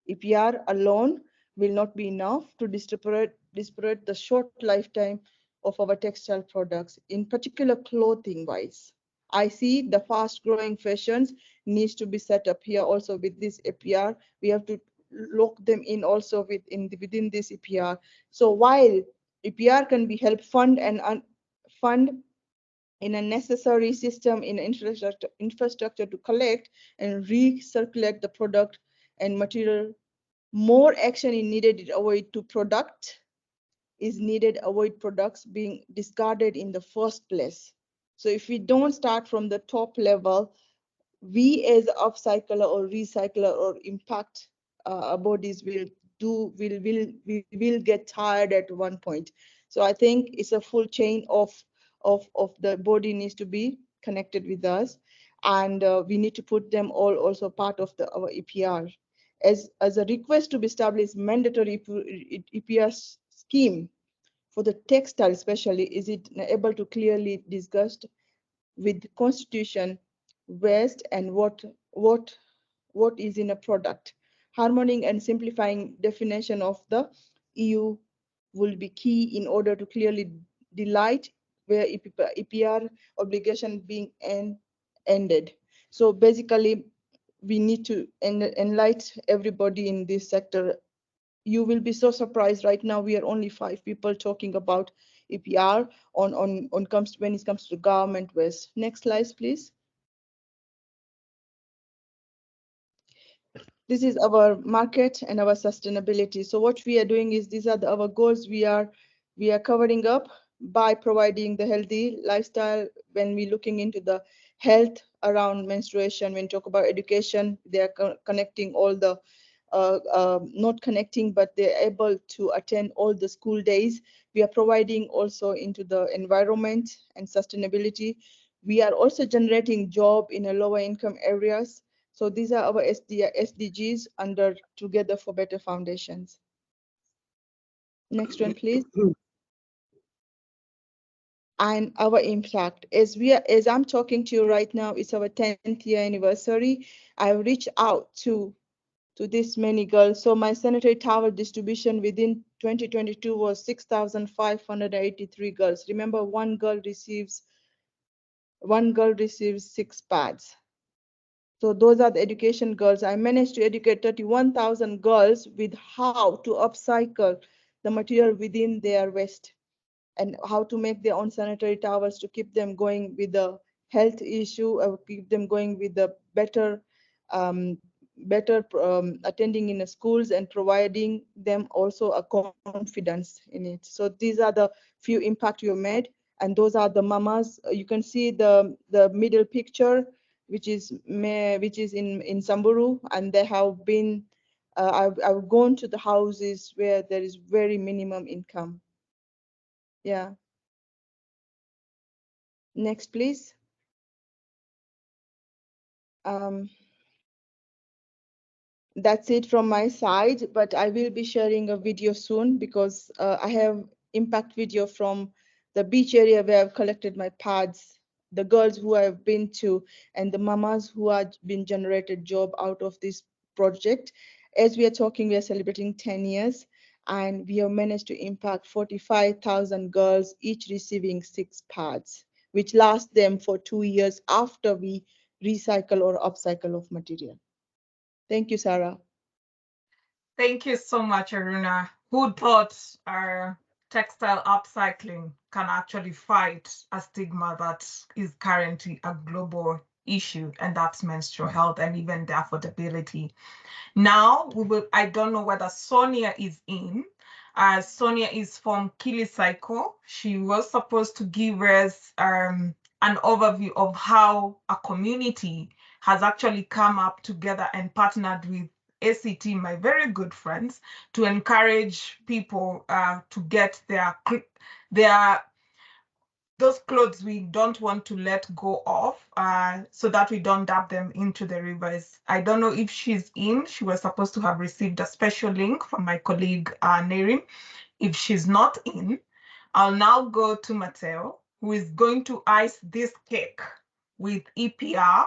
EPR alone will not be enough to distribute the short lifetime of our textile products, in particular clothing wise. I see the fast growing fashions needs to be set up here also with this EPR. We have to lock them in also within this EPR. So while EPR can be help fund in a necessary system in infrastructure to collect and recirculate the product and material, more action is needed to avoid products being discarded in the first place. So if we don't start from the top level, we as upcycler or recycler or impact bodies will get tired at one point. So I think it's a full chain of the body needs to be connected with us, and we need to put them all also part of our EPR. As a request to be established mandatory EPR scheme for the textile especially, is it able to clearly discussed with the constitution waste and what is in a product. Harmonizing and simplifying definition of the EU will be key in order to clearly delight where EPR obligation being ended. So basically, we need to enlighten everybody in this sector. You will be so surprised. Right now, we are only 5 people talking about EPR when it comes to government waste. Next slide, please. This is our market and our sustainability. So what we are doing is these are our goals. We are covering up by providing the healthy lifestyle. When we're looking into the health around menstruation, when we talk about education, they are connecting all the not connecting, but they're able to attend all the school days. We are providing also into the environment and sustainability. We are also generating job in a lower income areas. So these are our SDGs under Together for Better Foundations. Next one, please. And our impact. As I'm talking to you right now, it's our 10th year anniversary. I reached out to this many girls. So my sanitary towel distribution within 2022 was 6,583 girls. Remember, one girl receives 6 pads. So those are the education girls. I managed to educate 31,000 girls with how to upcycle the material within their waste and how to make their own sanitary towels to keep them going with the health issue, or keep them going with the better attending in the schools and providing them also a confidence in it. So these are the few impact you made, and those are the mamas. You can see the middle picture, which is in Samburu, and they have been. I've gone to the houses where there is very minimum income. Yeah. Next, please. That's it from my side, but I will be sharing a video soon because I have impact video from the beach area where I've collected my pads, the girls who I've been to, and the mamas who have been generated job out of this project. As we are talking, we are celebrating 10 years, and we have managed to impact 45,000 girls, each receiving 6 pads, which last them for 2 years after we recycle or upcycle of material. Thank you, Sarah. Thank you so much, Aruna. Who thought our textile upcycling can actually fight a stigma that is currently a global issue, and that's menstrual health and even the affordability. Now, I don't know whether Sonia is in. Sonia is from Kilicycle. She was supposed to give us an overview of how a community has actually come up together and partnered with ACT, my very good friends, to encourage people to get their those clothes we don't want to let go of, so that we don't dump them into the rivers. I don't know if she's in. She was supposed to have received a special link from my colleague, Nerin. If she's not in, I'll now go to Matteo, who is going to ice this cake with EPR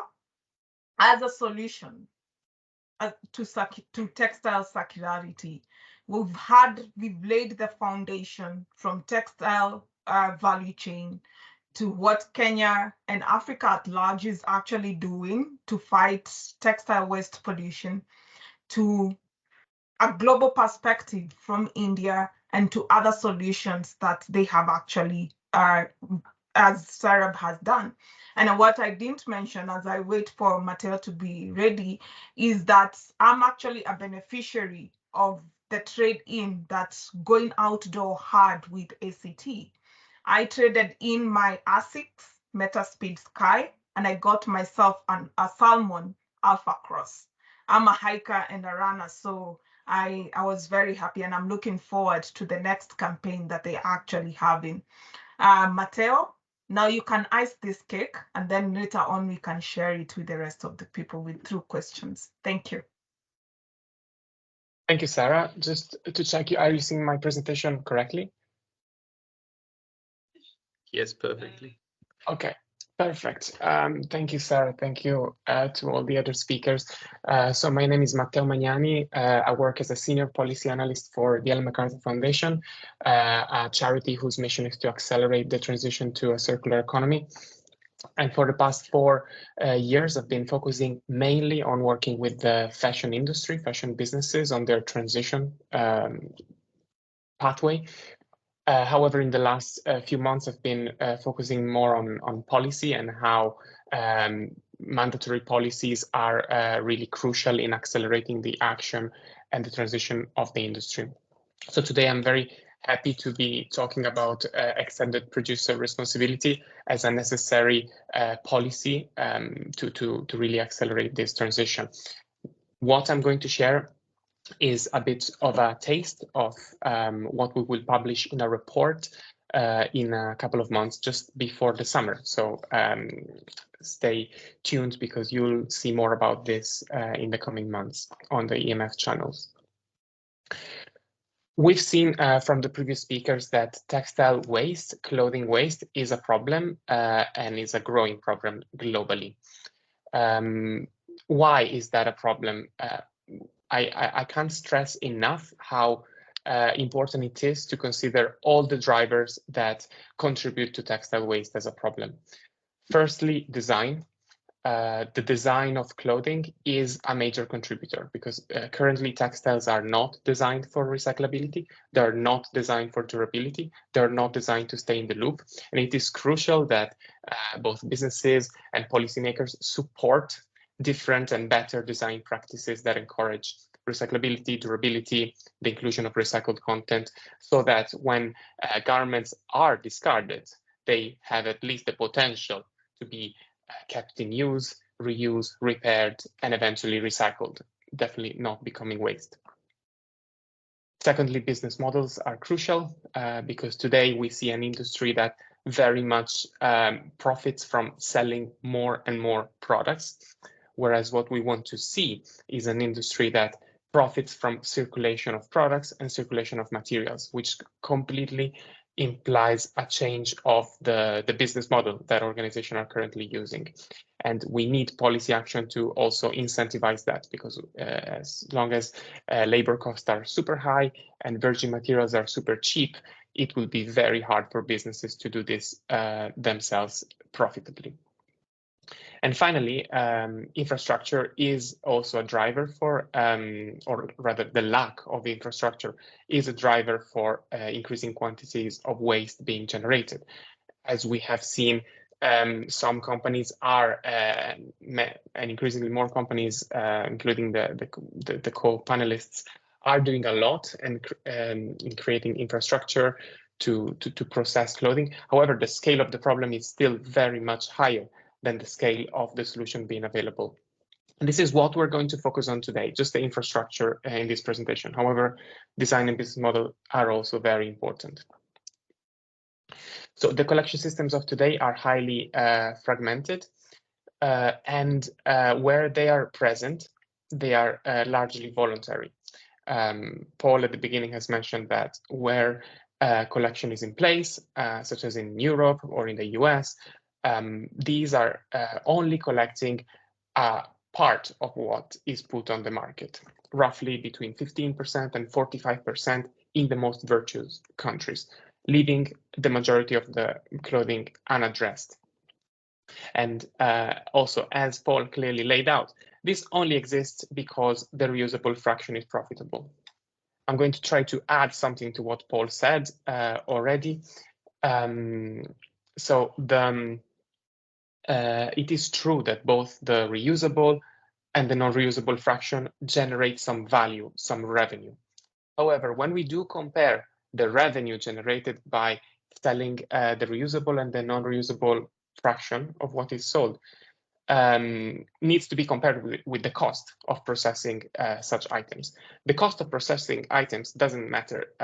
as a solution to textile circularity. We've laid the foundation from textile value chain to what Kenya and Africa at large is actually doing to fight textile waste pollution, to a global perspective from India, and to other solutions that they have actually, as Sawrabh has done. And what I didn't mention as I wait for Matteo to be ready is that I'm actually a beneficiary of the trade-in that's going outdoor hard with ACT. I traded in my ASICS Metaspeed Sky, and I got myself a Salmon Alpha Cross. I'm a hiker and a runner, so I was very happy, and I'm looking forward to the next campaign that they're actually having. Matteo, now you can ice this cake, and then later on we can share it with the rest of the people through questions. Thank you. Thank you, Sarah. Just to check, are you seeing my presentation correctly? Yes, perfectly. Okay, perfect. Thank you, Sarah. Thank you to all the other speakers. So my name is Matteo Magnani. I work as a senior policy analyst for the MacArthur Foundation, a charity whose mission is to accelerate the transition to a circular economy. And for the past 4 years, I've been focusing mainly on working with the fashion industry, fashion businesses on their transition pathway. However, in the last few months, I've been focusing more on policy and how mandatory policies are really crucial in accelerating the action and the transition of the industry. So today I'm very happy to be talking about extended producer responsibility as a necessary policy to really accelerate this transition. What I'm going to share is a bit of a taste of what we will publish in a report in a couple of months just before the summer. So stay tuned because you'll see more about this in the coming months on the EMF channels. We've seen from the previous speakers that textile waste, clothing waste, is a problem and is a growing problem globally. Why is that a problem? I can't stress enough how important it is to consider all the drivers that contribute to textile waste as a problem. Firstly, design. The design of clothing is a major contributor because currently textiles are not designed for recyclability, they're not designed for durability, they're not designed to stay in the loop. And it is crucial that both businesses and policymakers support different and better design practices that encourage recyclability, durability, the inclusion of recycled content, so that when garments are discarded, they have at least the potential to be kept in use, reused, repaired, and eventually recycled, definitely not becoming waste. Secondly, business models are crucial because today we see an industry that very much profits from selling more and more products, whereas what we want to see is an industry that profits from circulation of products and circulation of materials, which completely implies a change of the business model that organizations are currently using. And we need policy action to also incentivize that, because as long as labor costs are super high and virgin materials are super cheap, it will be very hard for businesses to do this themselves profitably. And finally, infrastructure is also a driver for, or rather the lack of infrastructure is a driver for increasing quantities of waste being generated. As we have seen, some companies are, and increasingly more companies, including the co-panelists, are doing a lot in creating infrastructure to process clothing. However, the scale of the problem is still very much higher than the scale of the solution being available. And this is what we're going to focus on today, just the infrastructure in this presentation. However, design and business model are also very important. So the collection systems of today are highly fragmented, and where they are present, they are largely voluntary. Paul at the beginning has mentioned that where collection is in place, such as in Europe or in the US, these are only collecting a part of what is put on the market, roughly between 15% and 45% in the most virtuous countries, leaving the majority of the clothing unaddressed. And also, as Paul clearly laid out, this only exists because the reusable fraction is profitable. I'm going to try to add something to what Paul said already. It is true that both the reusable and the non-reusable fraction generate some value, some revenue. However, when we do compare the revenue generated by selling the reusable and the non-reusable fraction of what is sold, needs to be compared with the cost of processing such items. The cost of processing items doesn't matter,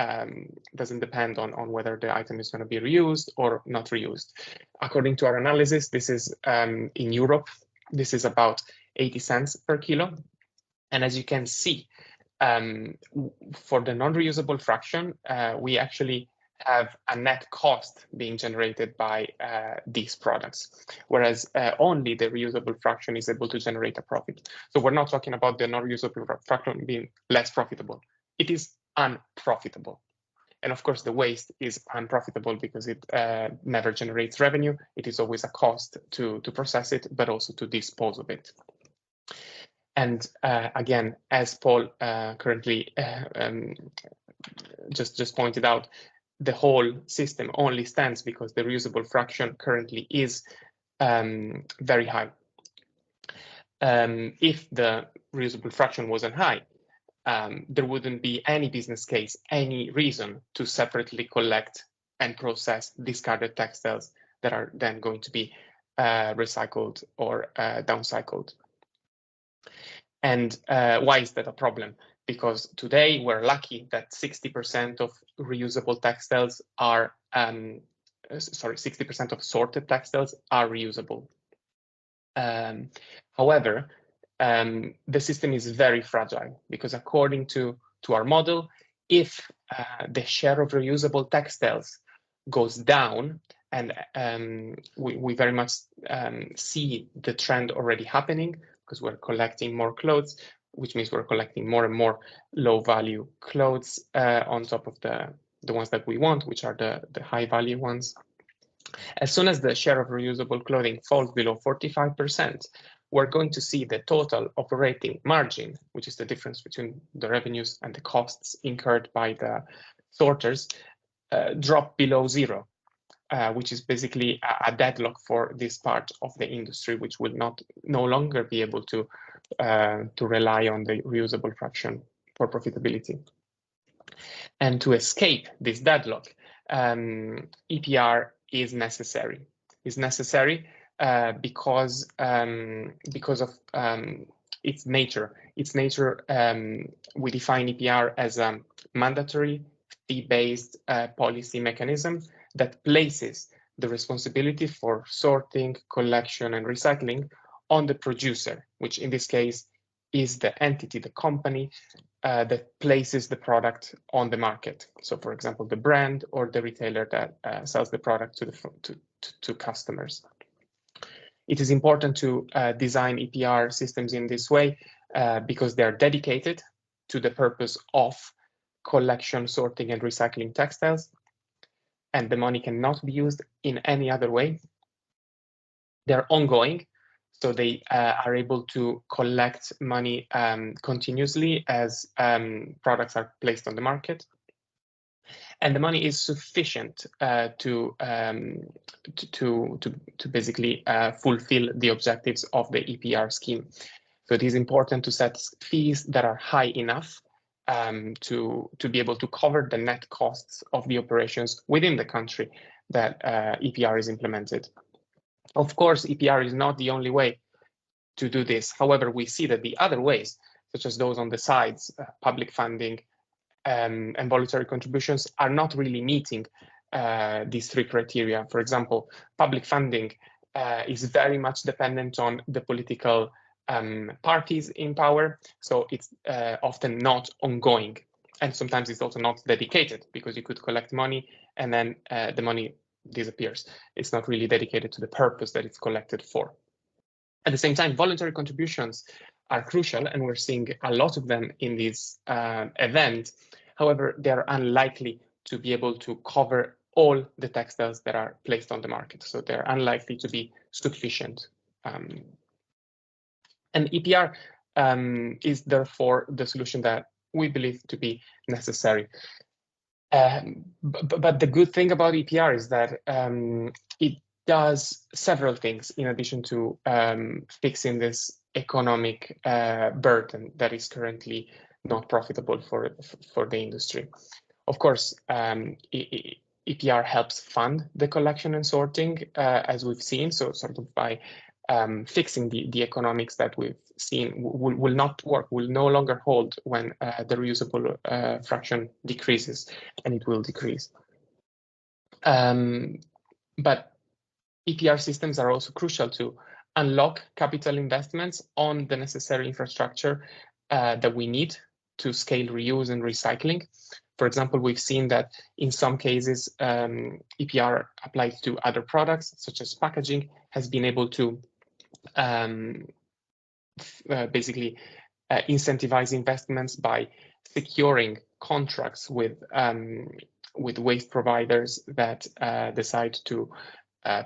doesn't depend on whether the item is going to be reused or not reused. According to our analysis, this is in Europe, this is about 80 cents per kilo. And as you can see, for the non-reusable fraction, we actually have a net cost being generated by these products, whereas only the reusable fraction is able to generate a profit. So we're not talking about the non-reusable fraction being less profitable. It is unprofitable. And of course, the waste is unprofitable because it never generates revenue. It is always a cost to process it, but also to dispose of it. And again, as Paul currently just pointed out, the whole system only stands because the reusable fraction currently is very high. If the reusable fraction wasn't high, there wouldn't be any business case, any reason to separately collect and process discarded textiles that are then going to be recycled or downcycled. And why is that a problem? Because today we're lucky that 60% of reusable textiles are, 60% of sorted textiles are reusable. However, the system is very fragile because according to our model, if the share of reusable textiles goes down, and we very much see the trend already happening because we're collecting more clothes, which means we're collecting more and more low value clothes on top of the ones that we want, which are the high value ones. As soon as the share of reusable clothing falls below 45%, we're going to see the total operating margin, which is the difference between the revenues and the costs incurred by the sorters, drop below zero, which is basically a deadlock for this part of the industry, which will no longer be able to rely on the reusable fraction for profitability. And to escape this deadlock, EPR is necessary. It's necessary because of its nature. Its nature, we define EPR as a mandatory fee-based policy mechanism that places the responsibility for sorting, collection, and recycling on the producer, which in this case is the entity, the company that places the product on the market. So, for example, the brand or the retailer that sells the product to customers. It is important to design EPR systems in this way because they are dedicated to the purpose of collection, sorting, and recycling textiles, and the money cannot be used in any other way. They're ongoing, so they are able to collect money continuously as products are placed on the market. And the money is sufficient to basically fulfill the objectives of the EPR scheme. So it is important to set fees that are high enough to be able to cover the net costs of the operations within the country that EPR is implemented. Of course, EPR is not the only way to do this. However, we see that the other ways, such as those on the sides, public funding and voluntary contributions, are not really meeting these three criteria. For example, public funding is very much dependent on the political parties in power, so it's often not ongoing, and sometimes it's also not dedicated, because you could collect money and then the money disappears. It's not really dedicated to the purpose that it's collected for. At the same time, voluntary contributions are crucial, and we're seeing a lot of them in this event. However, they're unlikely to be able to cover all the textiles that are placed on the market, so they're unlikely to be sufficient. And EPR is therefore the solution that we believe to be necessary. But the good thing about EPR is that it does several things in addition to fixing this economic burden that is currently not profitable for the industry. Of course, EPR helps fund the collection and sorting, as we've seen, so sort of by fixing the economics that we've seen will not work, will no longer hold when the reusable fraction decreases, and it will decrease. But EPR systems are also crucial to unlock capital investments on the necessary infrastructure that we need to scale reuse and recycling. For example, we've seen that in some cases, EPR applied to other products, such as packaging, has been able to basically incentivize investments by securing contracts with waste providers that decide to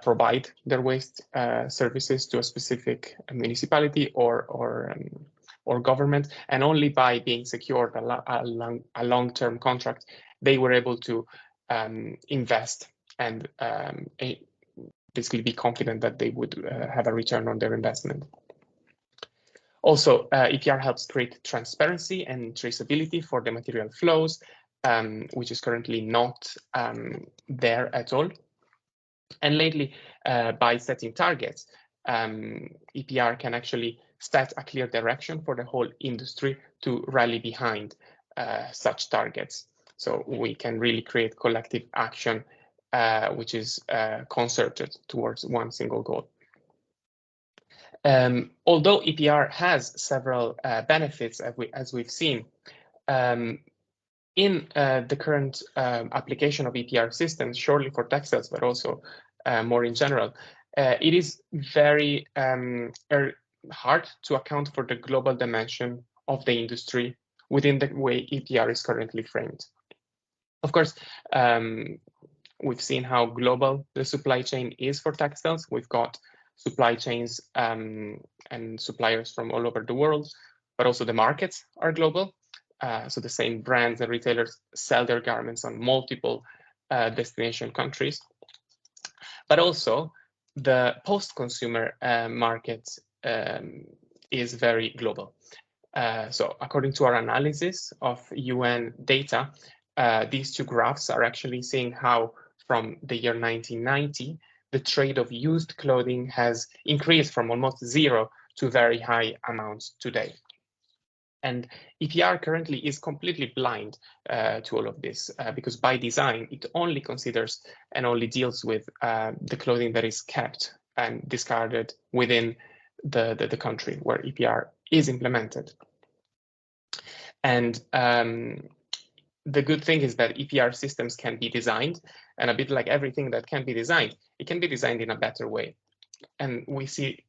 provide their waste services to a specific municipality or government, and only by being secured a long-term contract, they were able to invest and basically be confident that they would have a return on their investment. Also, EPR helps create transparency and traceability for the material flows, which is currently not there at all. And lately, by setting targets, EPR can actually set a clear direction for the whole industry to rally behind such targets. So we can really create collective action, which is concerted towards one single goal. Although EPR has several benefits, as we've seen, in the current application of EPR systems, surely for textiles, but also more in general, it is very hard to account for the global dimension of the industry within the way EPR is currently framed. Of course, we've seen how global the supply chain is for textiles. We've got supply chains and suppliers from all over the world, but also the markets are global. So the same brands and retailers sell their garments on multiple destination countries. But also the post-consumer market is very global. So according to our analysis of UN data, these two graphs are actually seeing how from the year 1990, the trade of used clothing has increased from almost zero to very high amounts today. And EPR currently is completely blind to all of this because by design, it only considers and only deals with the clothing that is kept and discarded within the country where EPR is implemented. And the good thing is that EPR systems can be designed, and a bit like everything that can be designed, it can be designed in a better way. And we see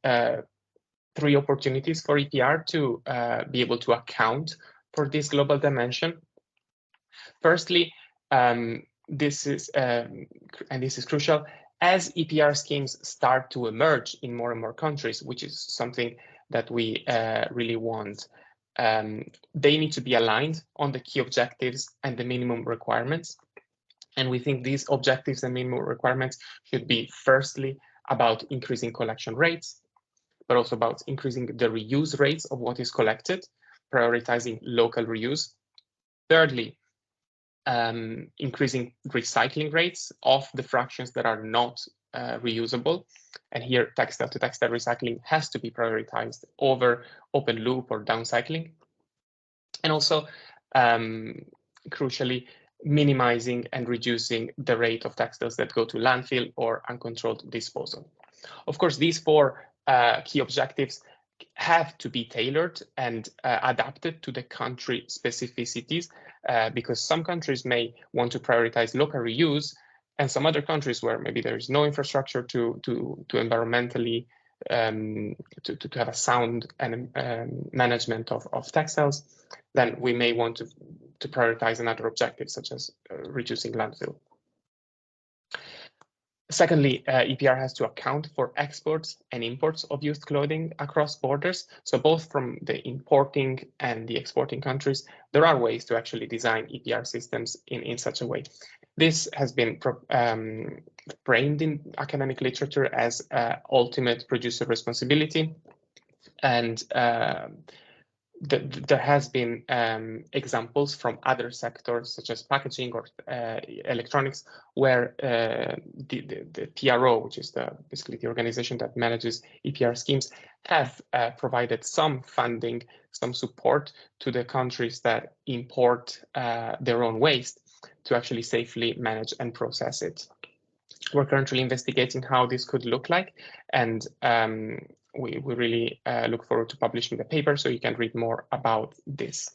three opportunities for EPR to be able to account for this global dimension. Firstly, this is crucial, as EPR schemes start to emerge in more and more countries, which is something that we really want. They need to be aligned on the key objectives and the minimum requirements. And we think these objectives and minimum requirements should be firstly about increasing collection rates, but also about increasing the reuse rates of what is collected, prioritizing local reuse. Thirdly, increasing recycling rates of the fractions that are not reusable. And here, textile-to-textile recycling has to be prioritized over open loop or downcycling. And also, crucially, minimizing and reducing the rate of textiles that go to landfill or uncontrolled disposal. Of course, these four key objectives have to be tailored and adapted to the country specificities, because some countries may want to prioritize local reuse, and some other countries where maybe there is no infrastructure to environmentally to have a sound and management of textiles, then we may want to prioritize another objective, such as reducing landfill. Secondly, EPR has to account for exports and imports of used clothing across borders. So both from the importing and the exporting countries, there are ways to actually design EPR systems in such a way. This has been framed in academic literature as ultimate producer responsibility, and there has been examples from other sectors, such as packaging or electronics, where the PRO, which is basically the organization that manages EPR schemes, have provided some funding, some support to the countries that import their own waste to actually safely manage and process it. We're currently investigating how this could look like, and we really look forward to publishing the paper so you can read more about this.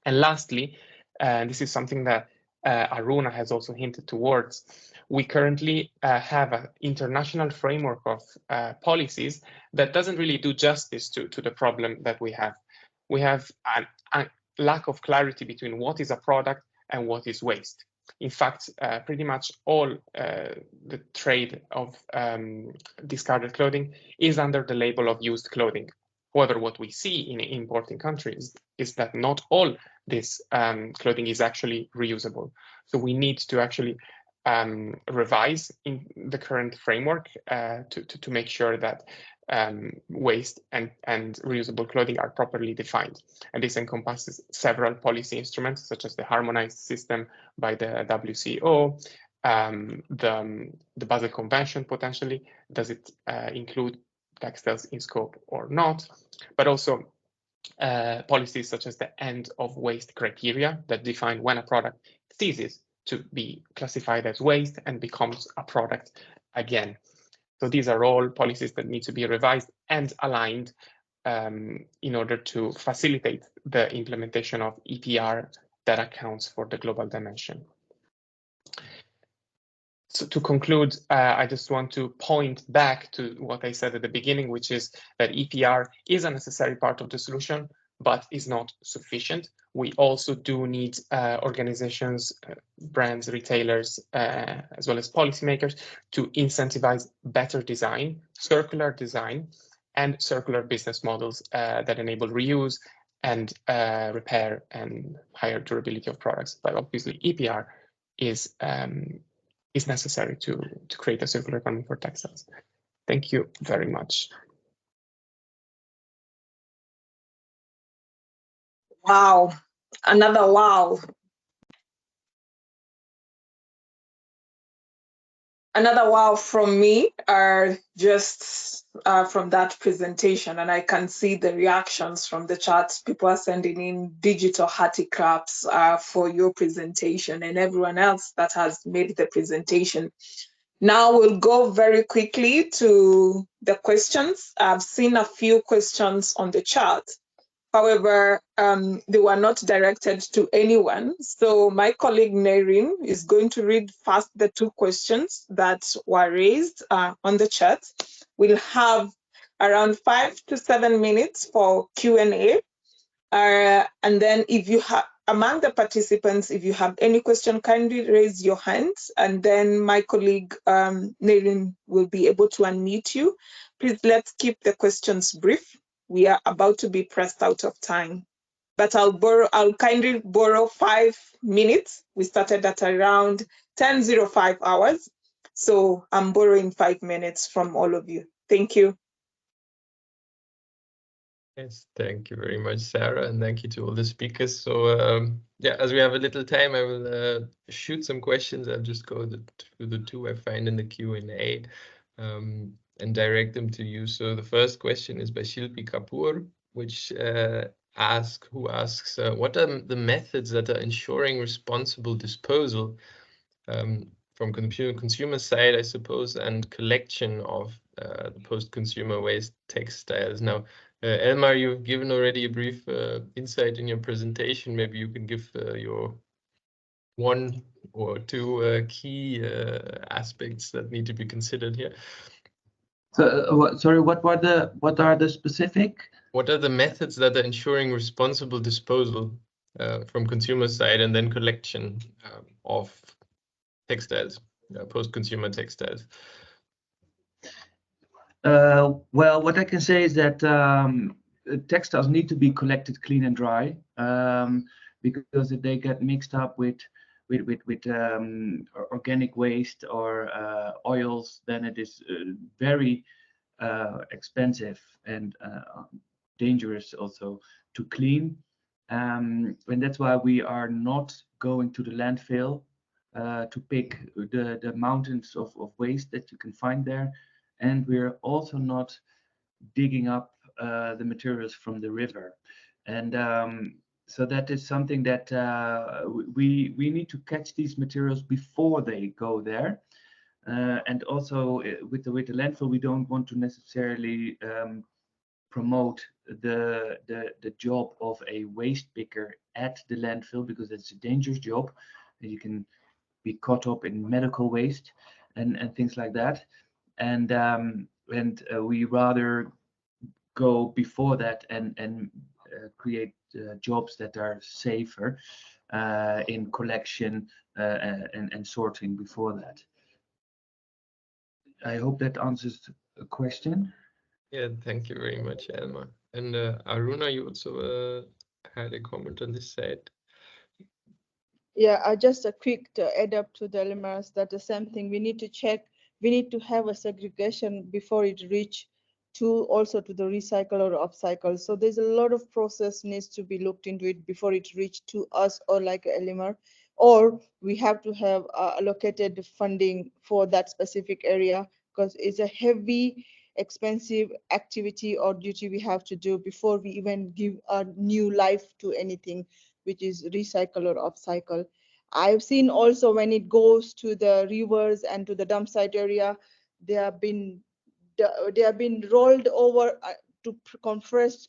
And lastly, this is something that Aruna has also hinted towards. We currently have an international framework of policies that doesn't really do justice to the problem that we have. We have a lack of clarity between what is a product and what is waste. In fact, pretty much all the trade of discarded clothing is under the label of used clothing. However, what we see in importing countries is that not all this clothing is actually reusable. So we need to actually revise in the current framework to make sure that waste and reusable clothing are properly defined. And this encompasses several policy instruments, such as the harmonized system by the WCO, the Basel Convention potentially. Does it include textiles in scope or not? But also policies such as the end of waste criteria that define when a product ceases to be classified as waste and becomes a product again. So these are all policies that need to be revised and aligned in order to facilitate the implementation of EPR that accounts for the global dimension. So to conclude, I just want to point back to what I said at the beginning, which is that EPR is a necessary part of the solution, but is not sufficient. We also do need organizations, brands, retailers, as well as policymakers to incentivize better design, circular design, and circular business models that enable reuse and repair and higher durability of products. But obviously, EPR is necessary to create a circular economy for textiles. Thank you very much. Wow, another wow. Another wow from me just from that presentation, and I can see the reactions from the chats. People are sending in digital handicrafts for your presentation, and everyone else that has made the presentation. Now we'll go very quickly to the questions. I've seen a few questions on the chat. However, they were not directed to anyone. So my colleague Nerin is going to read first the two questions that were raised on the chat. We'll have around 5 to 7 minutes for Q&A. And then if you have, among the participants, if you have any question, kindly raise your hands, and then my colleague Nerin will be able to unmute you. Please, let's keep the questions brief. We are about to be pressed out of time, but I'll kindly borrow 5 minutes. We started at around 10:05 hours. So I'm borrowing 5 minutes from all of you. Thank you. Yes, thank you very much, Sarah, and thank you to all the speakers. So yeah, as we have a little time, I will shoot some questions. I'll just go through the two I find in the Q&A and direct them to you. So the first question is by Shilpi Kapoor, which who asks, what are the methods that are ensuring responsible disposal from consumer side, I suppose, and collection of the post-consumer waste textiles? Now, Elmar, you've given already a brief insight in your presentation. Maybe you can give your one or two key aspects that need to be considered here. So, sorry, what are the specific? What are the methods that are ensuring responsible disposal from consumer side and then collection of textiles, post-consumer textiles? Well, what I can say is that textiles need to be collected clean and dry, because if they get mixed up with organic waste or oils, then it is very expensive and dangerous also to clean. And that's why we are not going to the landfill to pick the mountains of waste that you can find there. And we're also not digging up the materials from the river. And so that is something that we need to catch these materials before they go there. And also with the landfill, we don't want to necessarily promote the job of a waste picker at the landfill, because it's a dangerous job. You can be caught up in medical waste and things like that. And we rather go before that and create jobs that are safer in collection and sorting before that. I hope that answers the question. Yeah, thank you very much, Elmar. And Aruna, you also had a comment on this side. Yeah, just a quick to add up to the Elmar's, that the same thing. We need to check. We need to have a segregation before it reach to also to the recycle or upcycle. So there's a lot of process needs to be looked into it before it reach to us or like Elmar, or we have to have allocated funding for that specific area, because it's a heavy, expensive activity or duty we have to do before we even give a new life to anything which is recycle or upcycle. I've seen also when it goes to the rivers and to the dump site area, they have been rolled over to compress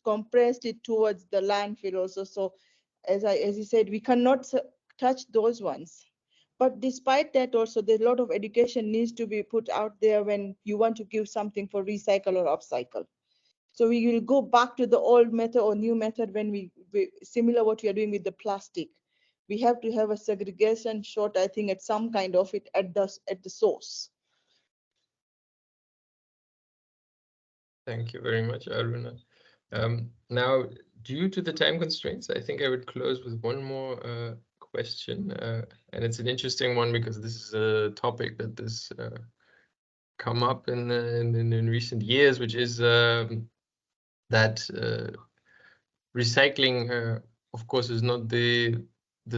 it towards the landfill also. So as you said, we cannot touch those ones. But despite that, also there's a lot of education needs to be put out there when you want to give something for recycle or upcycle. So we will go back to the old method or new method when we similar what we are doing with the plastic. We have to have a segregation short, I think, at some kind of it at the source. Thank you very much, Aruna. Now, due to the time constraints, I think I would close with one more question, and it's an interesting one because this is a topic that has come up in recent years, which is that recycling, of course, is not the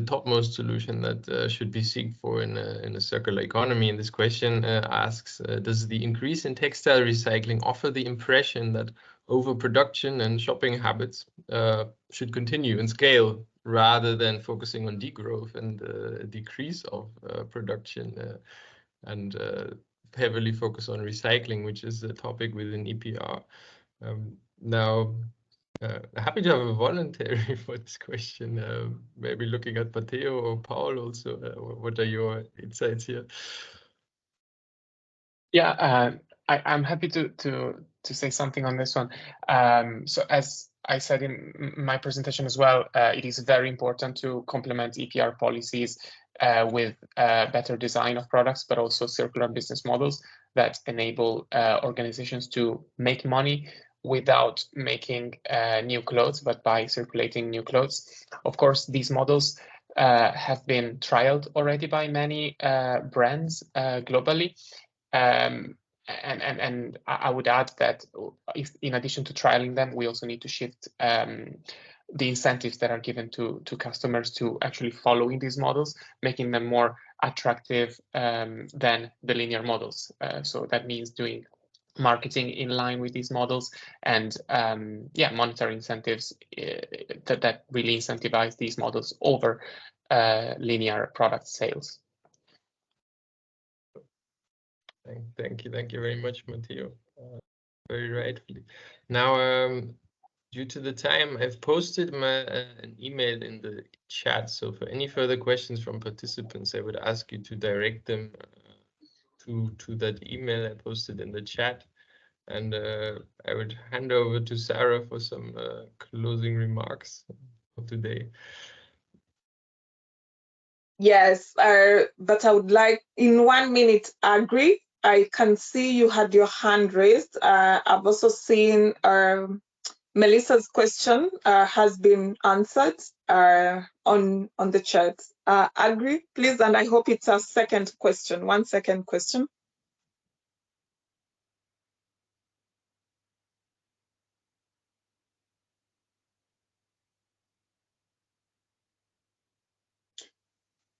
topmost solution that should be sought for in a circular economy. And this question asks, does the increase in textile recycling offer the impression that overproduction and shopping habits should continue and scale rather than focusing on degrowth and decrease of production and heavily focus on recycling, which is a topic within EPR? Now, happy to have a voluntary for this question. Maybe looking at Matteo or Paul also. What are your insights here? Yeah, I'm happy to say something on this one. So as I said in my presentation as well, it is very important to complement EPR policies with better design of products, but also circular business models that enable organizations to make money without making new clothes, but by circulating new clothes. Of course, these models have been trialed already by many brands globally. And I would add that if, in addition to trialing them, we also need to shift the incentives that are given to customers to actually following these models, making them more attractive than the linear models. So that means doing marketing in line with these models, and yeah, monetary incentives that really incentivize these models over linear product sales. Thank you very much, Matteo. Very rightfully. Now, due to the time, I've posted an email in the chat. So for any further questions from participants, I would ask you to direct them to that email I posted in the chat. And I would hand over to Sarah for some closing remarks for today. Yes, but I would like, in 1 minute, agree. I can see you had your hand raised. I've also seen Melissa's question has been answered on the chat. Agree, please, and I hope it's a second question, 1 second question.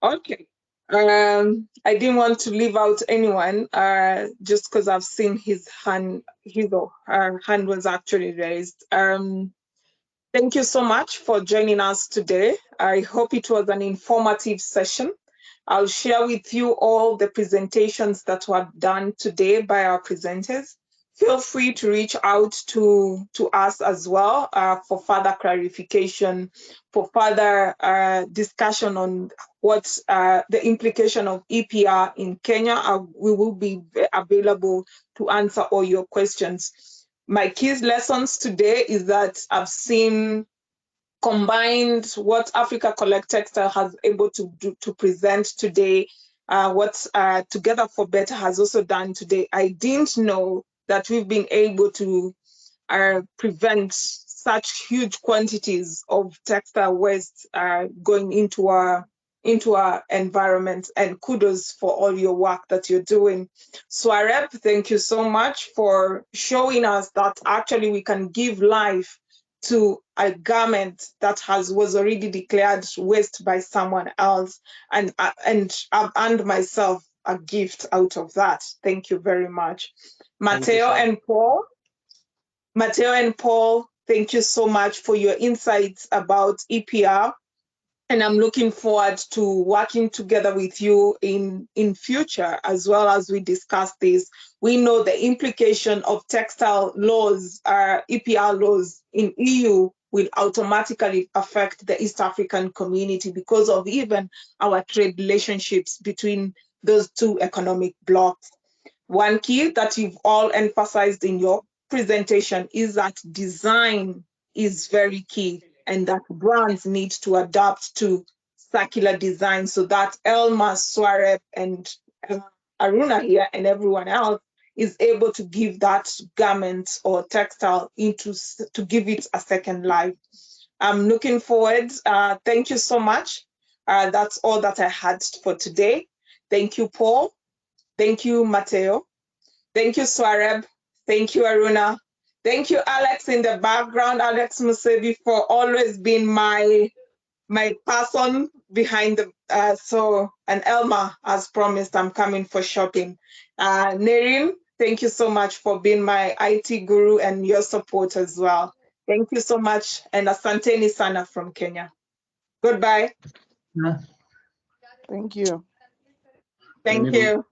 Okay. I didn't want to leave out anyone just because I've seen his or her hand was actually raised. Thank you so much for joining us today. I hope it was an informative session. I'll share with you all the presentations that were done today by our presenters. Feel free to reach out to us as well for further clarification, for further discussion on what the implication of EPR in Kenya. We will be available to answer all your questions. My key lessons today is that I've seen combined what Africa Collect Textile has able to do to present today, what Together for Better has also done today. I didn't know that we've been able to prevent such huge quantities of textile waste going into our environment, and kudos for all your work that you're doing. Sawrabh, thank you so much for showing us that actually we can give life to a garment that was already declared waste by someone else, and I've earned myself a gift out of that. Thank you very much. Matteo and Paul, thank you so much for your insights about EPR. And I'm looking forward to working together with you in future, as well as we discuss this. We know the implication of textile laws, EPR laws in EU will automatically affect the East African community because of even our trade relationships between those two economic blocs. One key that you've all emphasized in your presentation is that design is very key, and that brands need to adapt to circular design so that Elmar, Sawrabh, and Aruna here and everyone else is able to give that garment or textile to give it a second life. I'm looking forward. Thank you so much. That's all that I had for today. Thank you, Paul. Thank you, Matteo. Thank you, Sawrabh. Thank you, Aruna. Thank you, Alex, in the background, Alex Musevi, for always being my person behind the, and Elmar, as promised, I'm coming for shopping. Nerin, thank you so much for being my IT guru and your support as well. Thank you so much, and asanteni sana from Kenya. Goodbye. Thank you. Thank you.